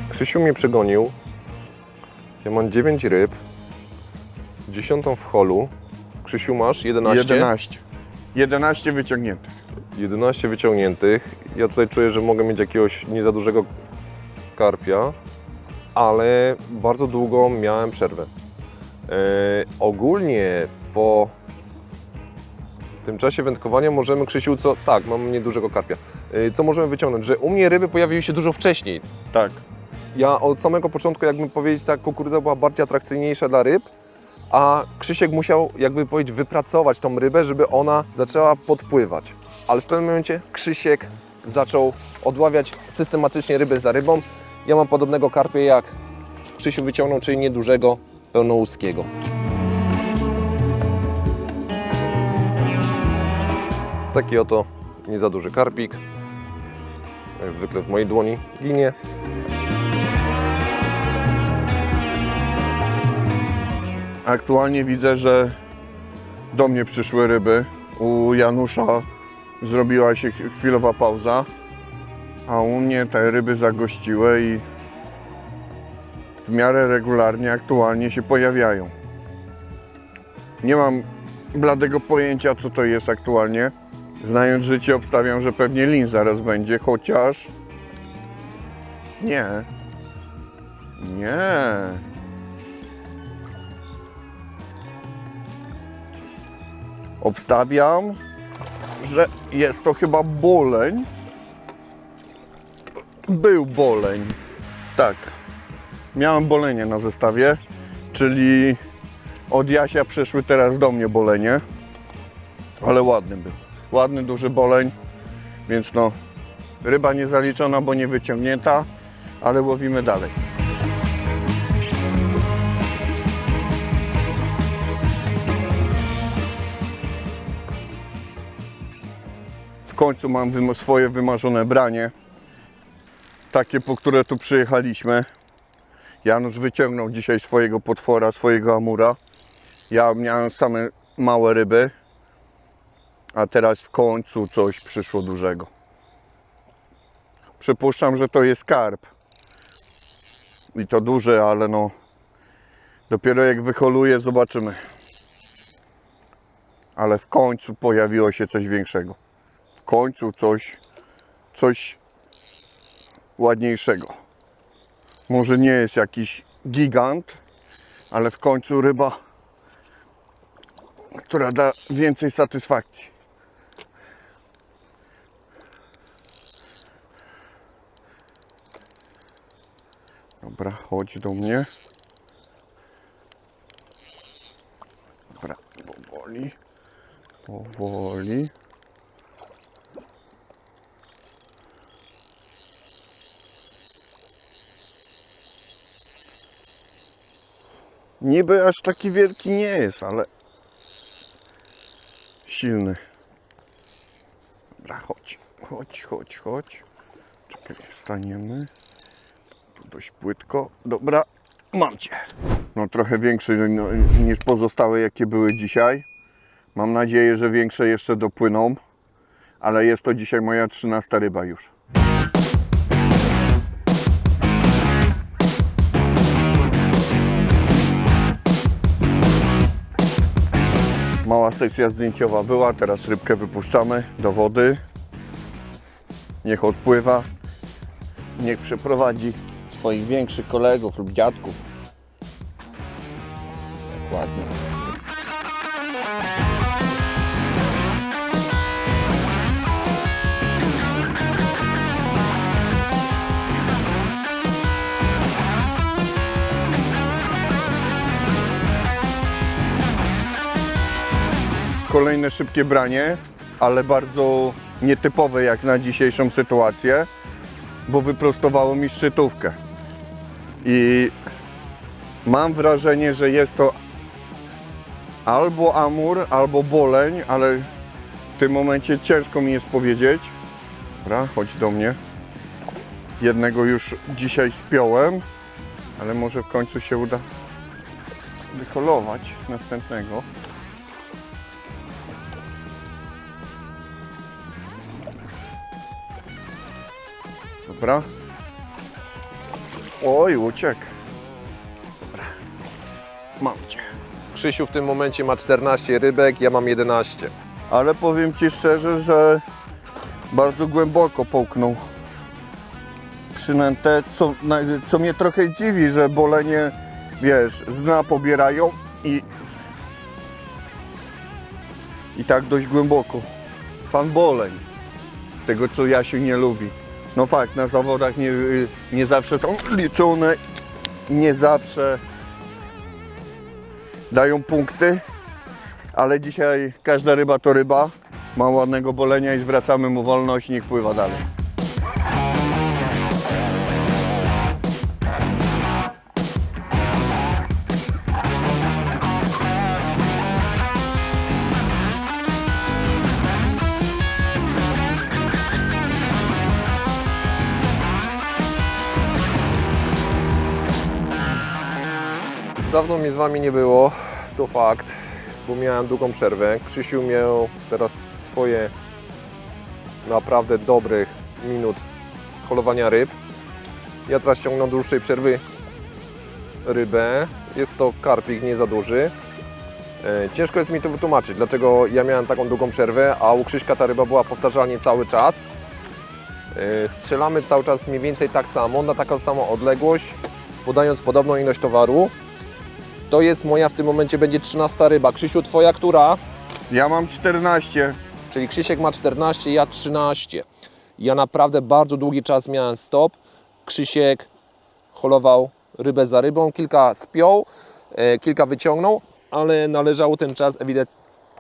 Krzysiu mnie przegonił. Ja mam 9 ryb, 10 w holu. Krzysiu, masz 11? 11 wyciągniętych. 11 wyciągniętych. Ja tutaj czuję, że mogę mieć jakiegoś nie za dużego karpia, ale bardzo długo miałem przerwę. Ogólnie po tym czasie wędkowania możemy, Krzysiu, tak, mam niedużego karpia. Co możemy wyciągnąć? Że u mnie ryby pojawiły się dużo wcześniej. Tak. Ja od samego początku, jakby powiedzieć, ta kukurydza była bardziej atrakcyjniejsza dla ryb, a Krzysiek musiał, jakby powiedzieć, wypracować tą rybę, żeby ona zaczęła podpływać. Ale w pewnym momencie Krzysiek zaczął odławiać systematycznie rybę za rybą. Ja mam podobnego karpia jak Krzysiu wyciągnął, czyli niedużego, pełnołuskiego. Taki oto nie za duży karpik. Jak zwykle w mojej dłoni ginie. Aktualnie widzę, że do mnie przyszły ryby. U Janusza zrobiła się chwilowa pauza, a u mnie te ryby zagościły i w miarę regularnie aktualnie się pojawiają. Nie mam bladego pojęcia, co to jest aktualnie. Znając życie, obstawiam, że pewnie lin zaraz będzie, chociaż... Nie. Nie. Obstawiam, że jest to chyba boleń. Był boleń. Tak. Miałem bolenie na zestawie, czyli od Jasia przeszły teraz do mnie bolenie. Ale ładny był. Ładny, duży boleń, więc no, ryba nie zaliczona, bo nie wyciągnięta, ale łowimy dalej. W końcu mam swoje wymarzone branie, takie, po które tu przyjechaliśmy. Janusz wyciągnął dzisiaj swojego potwora, swojego amura. Ja miałem same małe ryby, a teraz w końcu coś przyszło dużego. Przypuszczam, że to jest karp. I to duży, ale no dopiero jak wyholuje, zobaczymy. Ale w końcu pojawiło się coś większego. W końcu coś ładniejszego. Może nie jest jakiś gigant, ale w końcu ryba, która da więcej satysfakcji. Dobra, chodź do mnie. Dobra, powoli. Powoli. Niby aż taki wielki nie jest, ale silny. Dobra, chodź. Czekaj, wstaniemy. Tu dość płytko. Dobra, mam cię. No trochę większy niż pozostałe, jakie były dzisiaj. Mam nadzieję, że większe jeszcze dopłyną. Ale jest to dzisiaj moja 13. ryba już. Mała sesja zdjęciowa była, teraz rybkę wypuszczamy do wody. Niech odpływa. Niech przeprowadzi swoich większych kolegów lub dziadków. Dokładnie. Kolejne szybkie branie, ale bardzo nietypowe jak na dzisiejszą sytuację, bo wyprostowało mi szczytówkę. I mam wrażenie, że jest to albo amur, albo boleń, ale w tym momencie ciężko mi jest powiedzieć. Dobra, chodź do mnie. Jednego już dzisiaj spiąłem, ale może w końcu się uda wyholować następnego. Dobra. Oj, uciekł. Dobra. Mam cię. Krzysiu w tym momencie ma 14 rybek, ja mam 11. Ale powiem ci szczerze, że bardzo głęboko połknął przynętę, co mnie trochę dziwi, że bolenie, wiesz, z dna pobierają i tak dość głęboko. Pan boleń. Tego, co Jasiu nie lubi. No fakt, na zawodach nie zawsze są liczone, nie zawsze dają punkty, ale dzisiaj każda ryba to ryba, ma ładnego bolenia i zwracamy mu wolność i niech pływa dalej. Dawno mnie z Wami nie było, to fakt, bo miałem długą przerwę. Krzysiu miał teraz swoje naprawdę dobrych minut holowania ryb. Ja teraz ciągnę dłuższej przerwy rybę. Jest to karpik nie za duży. Ciężko jest mi to wytłumaczyć, dlaczego ja miałem taką długą przerwę, a u Krzyśka ta ryba była powtarzalnie cały czas. Strzelamy cały czas mniej więcej tak samo, na taką samą odległość, podając podobną ilość towaru. To jest moja w tym momencie będzie 13 ryba. Krzysiu, twoja która? Ja mam 14. Czyli Krzysiek ma 14, ja 13. Ja naprawdę bardzo długi czas miałem stop. Krzysiek holował rybę za rybą, kilka spiął, kilka wyciągnął, ale należało ten czas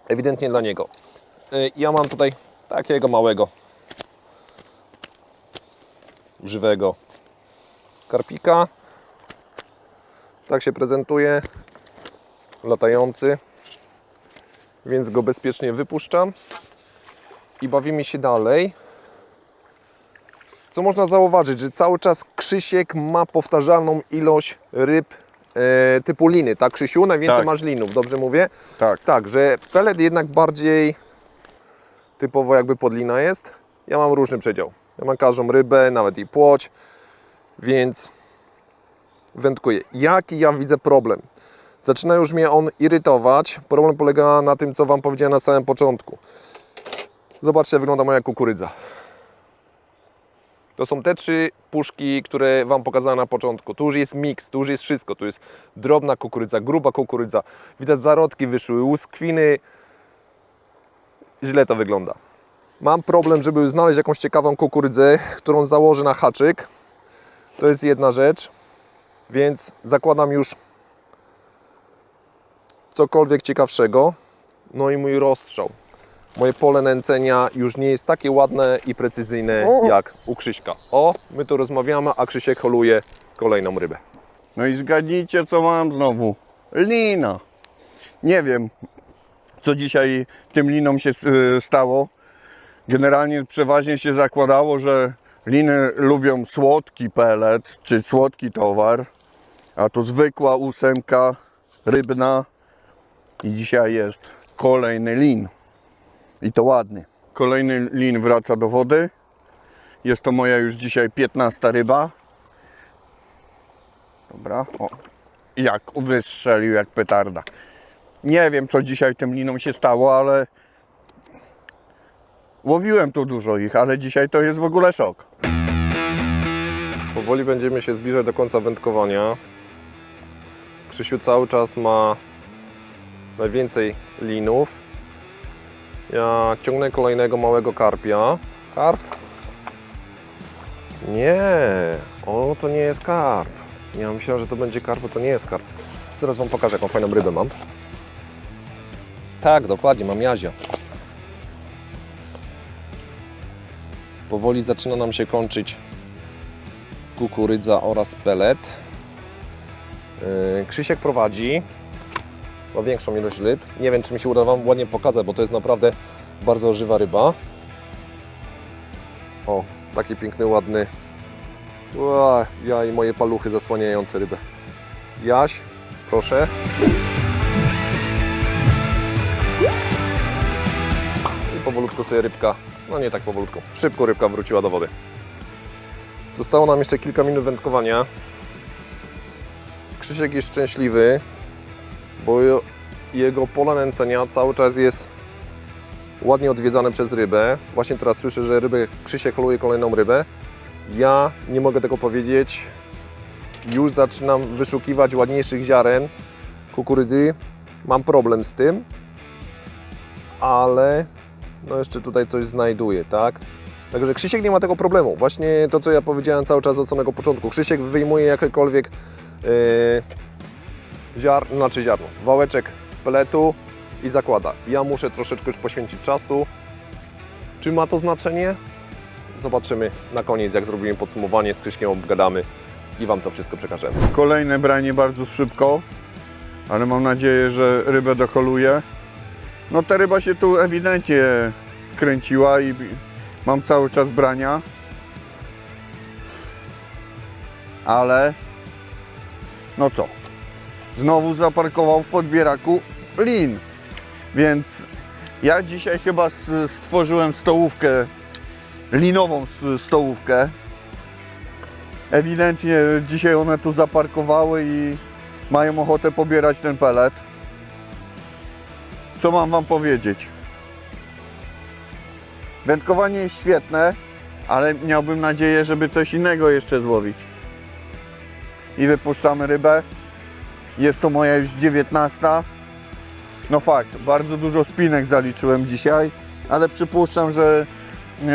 ewidentnie dla niego. Ja mam tutaj takiego małego, żywego karpika. Tak się prezentuje, latający, więc go bezpiecznie wypuszczam i bawimy się dalej. Co można zauważyć, że cały czas Krzysiek ma powtarzalną ilość ryb typu liny, tak Krzysiu? Najwięcej Tak. masz linów, dobrze mówię? Tak. Tak, że pelet jednak bardziej typowo jakby podlina jest. Ja mam różny przedział. Ja mam każdą rybę, nawet i płoć, więc wędkuję. Jaki ja widzę problem? Zaczyna już mnie on irytować. Problem polega na tym, co Wam powiedziałem na samym początku. Zobaczcie, jak wygląda moja kukurydza. To są te 3 puszki, które Wam pokazałem na początku. Tu już jest miks, tu już jest wszystko. Tu jest drobna kukurydza, gruba kukurydza. Widać, zarodki wyszły, łuskwiny. Źle to wygląda. Mam problem, żeby znaleźć jakąś ciekawą kukurydzę, którą założę na haczyk. To jest jedna rzecz. Więc zakładam już cokolwiek ciekawszego. No i mój rozstrzał. Moje pole nęcenia już nie jest takie ładne i precyzyjne jak u Krzyśka. O, my tu rozmawiamy, a Krzysiek holuje kolejną rybę. No i zgadnijcie, co mam znowu. Lina. Nie wiem, co dzisiaj tym linom się stało. Generalnie przeważnie się zakładało, że liny lubią słodki pelet, czy słodki towar, a to zwykła 8 rybna i dzisiaj jest kolejny lin. I to ładny. Kolejny lin wraca do wody. Jest to moja już dzisiaj 15 ryba. Dobra, o. Jak wystrzelił jak petarda. Nie wiem, co dzisiaj tym linom się stało, ale łowiłem tu dużo ich, ale dzisiaj to jest w ogóle szok. Powoli będziemy się zbliżać do końca wędkowania. Krzysiu cały czas ma najwięcej linów. Ja ciągnę kolejnego małego karpia. Karp? Nie, o, to nie jest karp. Ja myślałem, że to będzie karp, bo to nie jest karp. Zaraz Wam pokażę, jaką fajną rybę mam. Tak, dokładnie, mam jazia. Powoli zaczyna nam się kończyć kukurydza oraz pelet. Krzysiek prowadzi. Ma większą ilość ryb. Nie wiem, czy mi się uda Wam ładnie pokazać, bo to jest naprawdę bardzo żywa ryba. O, taki piękny, ładny. Ua, ja i moje paluchy zasłaniające rybę. Jaś, proszę. I powolutku sobie rybka, no nie tak powolutku, szybko rybka wróciła do wody. Zostało nam jeszcze kilka minut wędkowania. Krzysiek jest szczęśliwy, bo jego pole nęcenia cały czas jest ładnie odwiedzane przez rybę. Właśnie teraz słyszę, że Krzysiek holuje kolejną rybę. Ja nie mogę tego powiedzieć. Już zaczynam wyszukiwać ładniejszych ziaren kukurydzy. Mam problem z tym, ale no jeszcze tutaj coś znajduję, tak? Także Krzysiek nie ma tego problemu. Właśnie to, co ja powiedziałem cały czas od samego początku. Krzysiek wyjmuje jakiekolwiek ziarno, wałeczek peletu i zakłada. Ja muszę troszeczkę już poświęcić czasu. Czy ma to znaczenie? Zobaczymy na koniec, jak zrobimy podsumowanie, z Krzyśkiem obgadamy i Wam to wszystko przekażemy. Kolejne branie bardzo szybko, ale mam nadzieję, że rybę dokoluje. No ta ryba się tu ewidentnie kręciła i mam cały czas brania. Ale no co? Znowu zaparkował w podbieraku lin. Więc ja dzisiaj chyba stworzyłem stołówkę, linową stołówkę. Ewidentnie dzisiaj one tu zaparkowały i mają ochotę pobierać ten pelet. Co mam wam powiedzieć? Wędkowanie jest świetne, ale miałbym nadzieję, żeby coś innego jeszcze złowić. I wypuszczamy rybę. Jest to moja już 19. No fakt, bardzo dużo spinek zaliczyłem dzisiaj, ale przypuszczam, że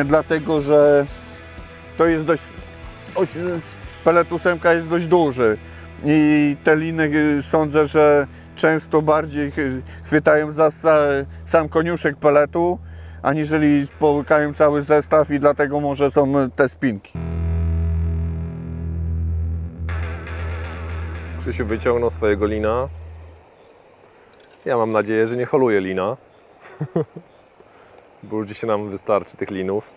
dlatego, że to jest pelet 8 jest dość duży i te liny sądzę, że często bardziej chwytają za sam koniuszek peletu, aniżeli połykają cały zestaw i dlatego może są te spinki. Krzysiu wyciągnął swojego lina. Ja mam nadzieję, że nie holuje lina. Bo już dzisiaj nam wystarczy tych linów.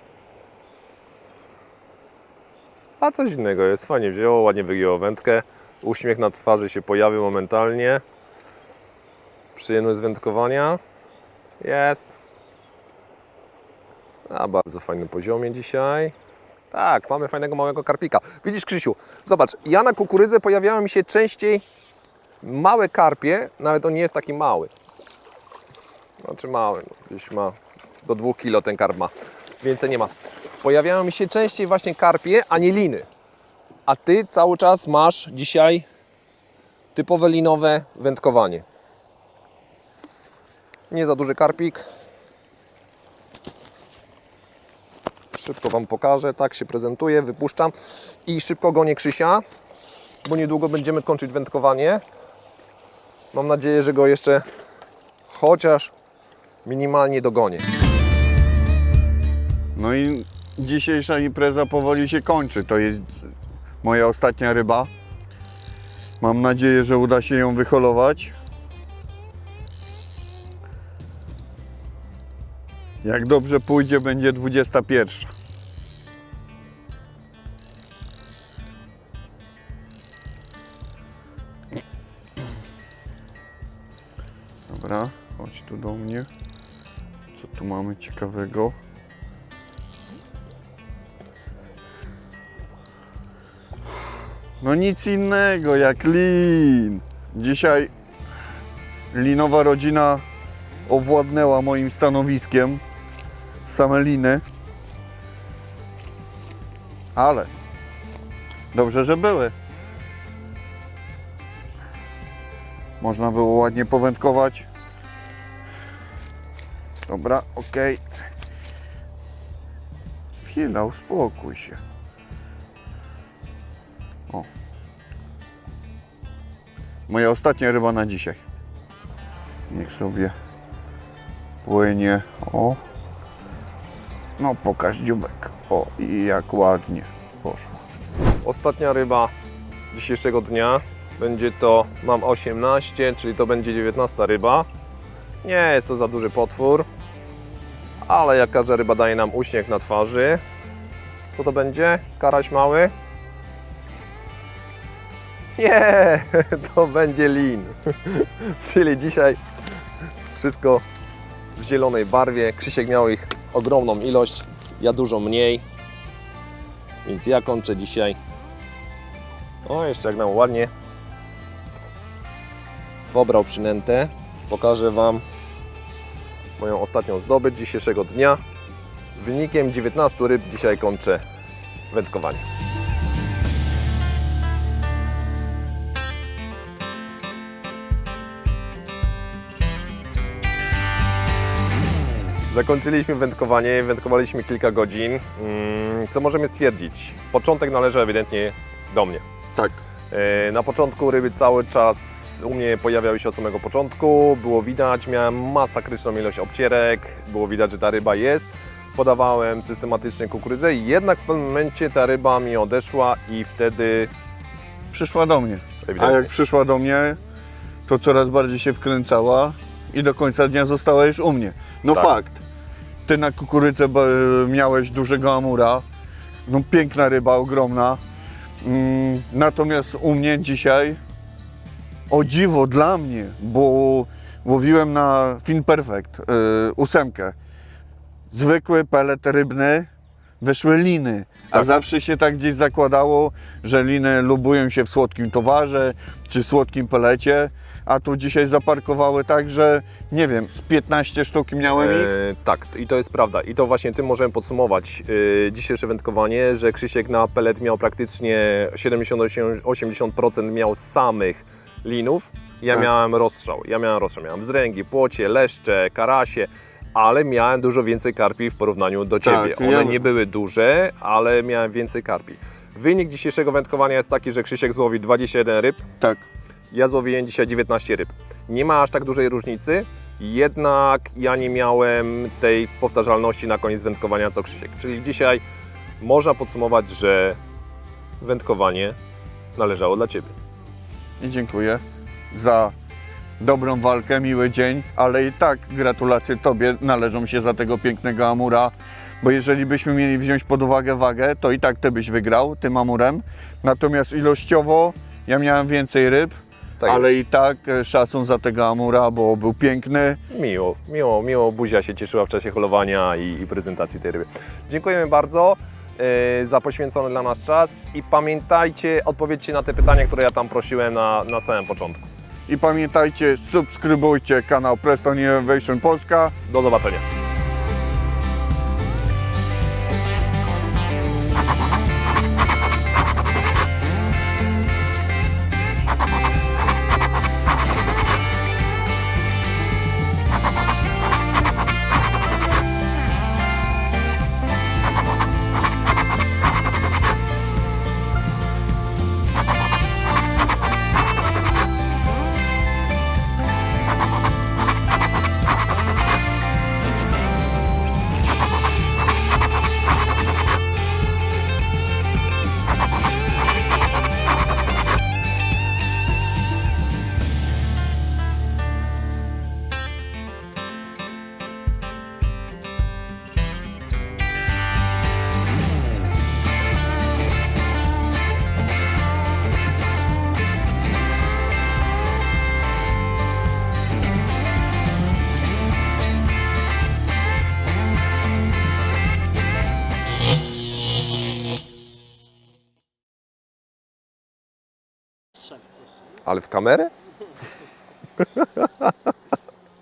A coś innego jest. Fajnie wzięło, ładnie wygięło wędkę. Uśmiech na twarzy się pojawił momentalnie. Przyjemność z wędkowania. Jest. Na bardzo fajnym poziomie dzisiaj. Tak, mamy fajnego małego karpika. Widzisz, Krzysiu, zobacz, ja na kukurydze pojawiają mi się częściej małe karpie, nawet on nie jest taki mały. Znaczy mały, gdzieś ma do 2 kg ten karp ma, więcej nie ma. Pojawiają mi się częściej właśnie karpie, a nie liny. A Ty cały czas masz dzisiaj typowe linowe wędkowanie. Nie za duży karpik. Szybko Wam pokażę, tak się prezentuje, wypuszczam i szybko gonię Krzysia, bo niedługo będziemy kończyć wędkowanie. Mam nadzieję, że go jeszcze chociaż minimalnie dogonię. No i dzisiejsza impreza powoli się kończy. To jest moja ostatnia ryba. Mam nadzieję, że uda się ją wyholować. Jak dobrze pójdzie, będzie 21. Dobra, chodź tu do mnie. Co tu mamy ciekawego? No nic innego jak lin. Dzisiaj linowa rodzina owładnęła moim stanowiskiem. Same liny. Ale dobrze, że były. Można było ładnie powędkować. Dobra, ok. Chwila, uspokój się. O. Moja ostatnia ryba na dzisiaj. Niech sobie płynie. O. No pokaż dzióbek. O, i jak ładnie poszło. Ostatnia ryba dzisiejszego dnia. Będzie to, mam 18, czyli to będzie 19 ryba. Nie jest to za duży potwór, ale jak każda ryba daje nam uśmiech na twarzy. Co to będzie? Karaś mały? Nie, to będzie lin. Czyli dzisiaj wszystko w zielonej barwie. Krzysiek miał ich ogromną ilość, ja dużo mniej. Więc ja kończę dzisiaj. O, jeszcze jak nam ładnie pobrał przynętę. Pokażę Wam moją ostatnią zdobycz dzisiejszego dnia. Wynikiem 19 ryb dzisiaj kończę wędkowanie. Zakończyliśmy wędkowanie, wędkowaliśmy kilka godzin. Co możemy stwierdzić? Początek należy ewidentnie do mnie. Tak. Na początku ryby cały czas u mnie pojawiały się od samego początku, było widać, miałem masakryczną ilość obcierek, było widać, że ta ryba jest. Podawałem systematycznie kukurydzę i jednak w pewnym momencie ta ryba mi odeszła i wtedy Przyszła do mnie. A ewidentnie. jak przyszła do mnie, to coraz bardziej się wkręcała i do końca dnia została już u mnie. No Tak. fakt. Ty na kukurydzę miałeś dużego amura. No piękna ryba, ogromna. Natomiast u mnie dzisiaj, o dziwo dla mnie, bo łowiłem na Fin Perfect 8. Zwykły pelet rybny, weszły liny. A Tak. zawsze się tak gdzieś zakładało, że liny lubują się w słodkim towarze czy słodkim pelecie, a tu dzisiaj zaparkowały tak, że nie wiem, z 15 sztuk miałem ich. Tak, i to jest prawda. I to właśnie tym możemy podsumować dzisiejsze wędkowanie, że Krzysiek na pelet miał praktycznie 70-80% miał samych linów. Ja Tak. miałem rozstrzał. Miałem wzdręgi, płocie, leszcze, karasie, ale miałem dużo więcej karpi w porównaniu do Ciebie. Tak, One ja- nie były duże, ale miałem więcej karpi. Wynik dzisiejszego wędkowania jest taki, że Krzysiek złowił 21 ryb, Tak. ja złowiłem dzisiaj 19 ryb. Nie ma aż tak dużej różnicy, jednak ja nie miałem tej powtarzalności na koniec wędkowania co Krzysiek. Czyli dzisiaj można podsumować, że wędkowanie należało dla Ciebie. I dziękuję za dobrą walkę, miły dzień, ale i tak gratulacje Tobie należą się za tego pięknego amura, bo jeżeli byśmy mieli wziąć pod uwagę wagę, to i tak Ty byś wygrał tym amurem, natomiast ilościowo ja miałem więcej ryb, Tak ale i tak szacun za tego amura, bo był piękny. Miło Buzia się cieszyła w czasie holowania i prezentacji tej ryby. Dziękujemy bardzo za poświęcony dla nas czas i pamiętajcie, odpowiedzcie na te pytania, które ja tam prosiłem na samym początku. I pamiętajcie, subskrybujcie kanał Preston Innovation Polska. Do zobaczenia. Strzem. Ale w kamerę?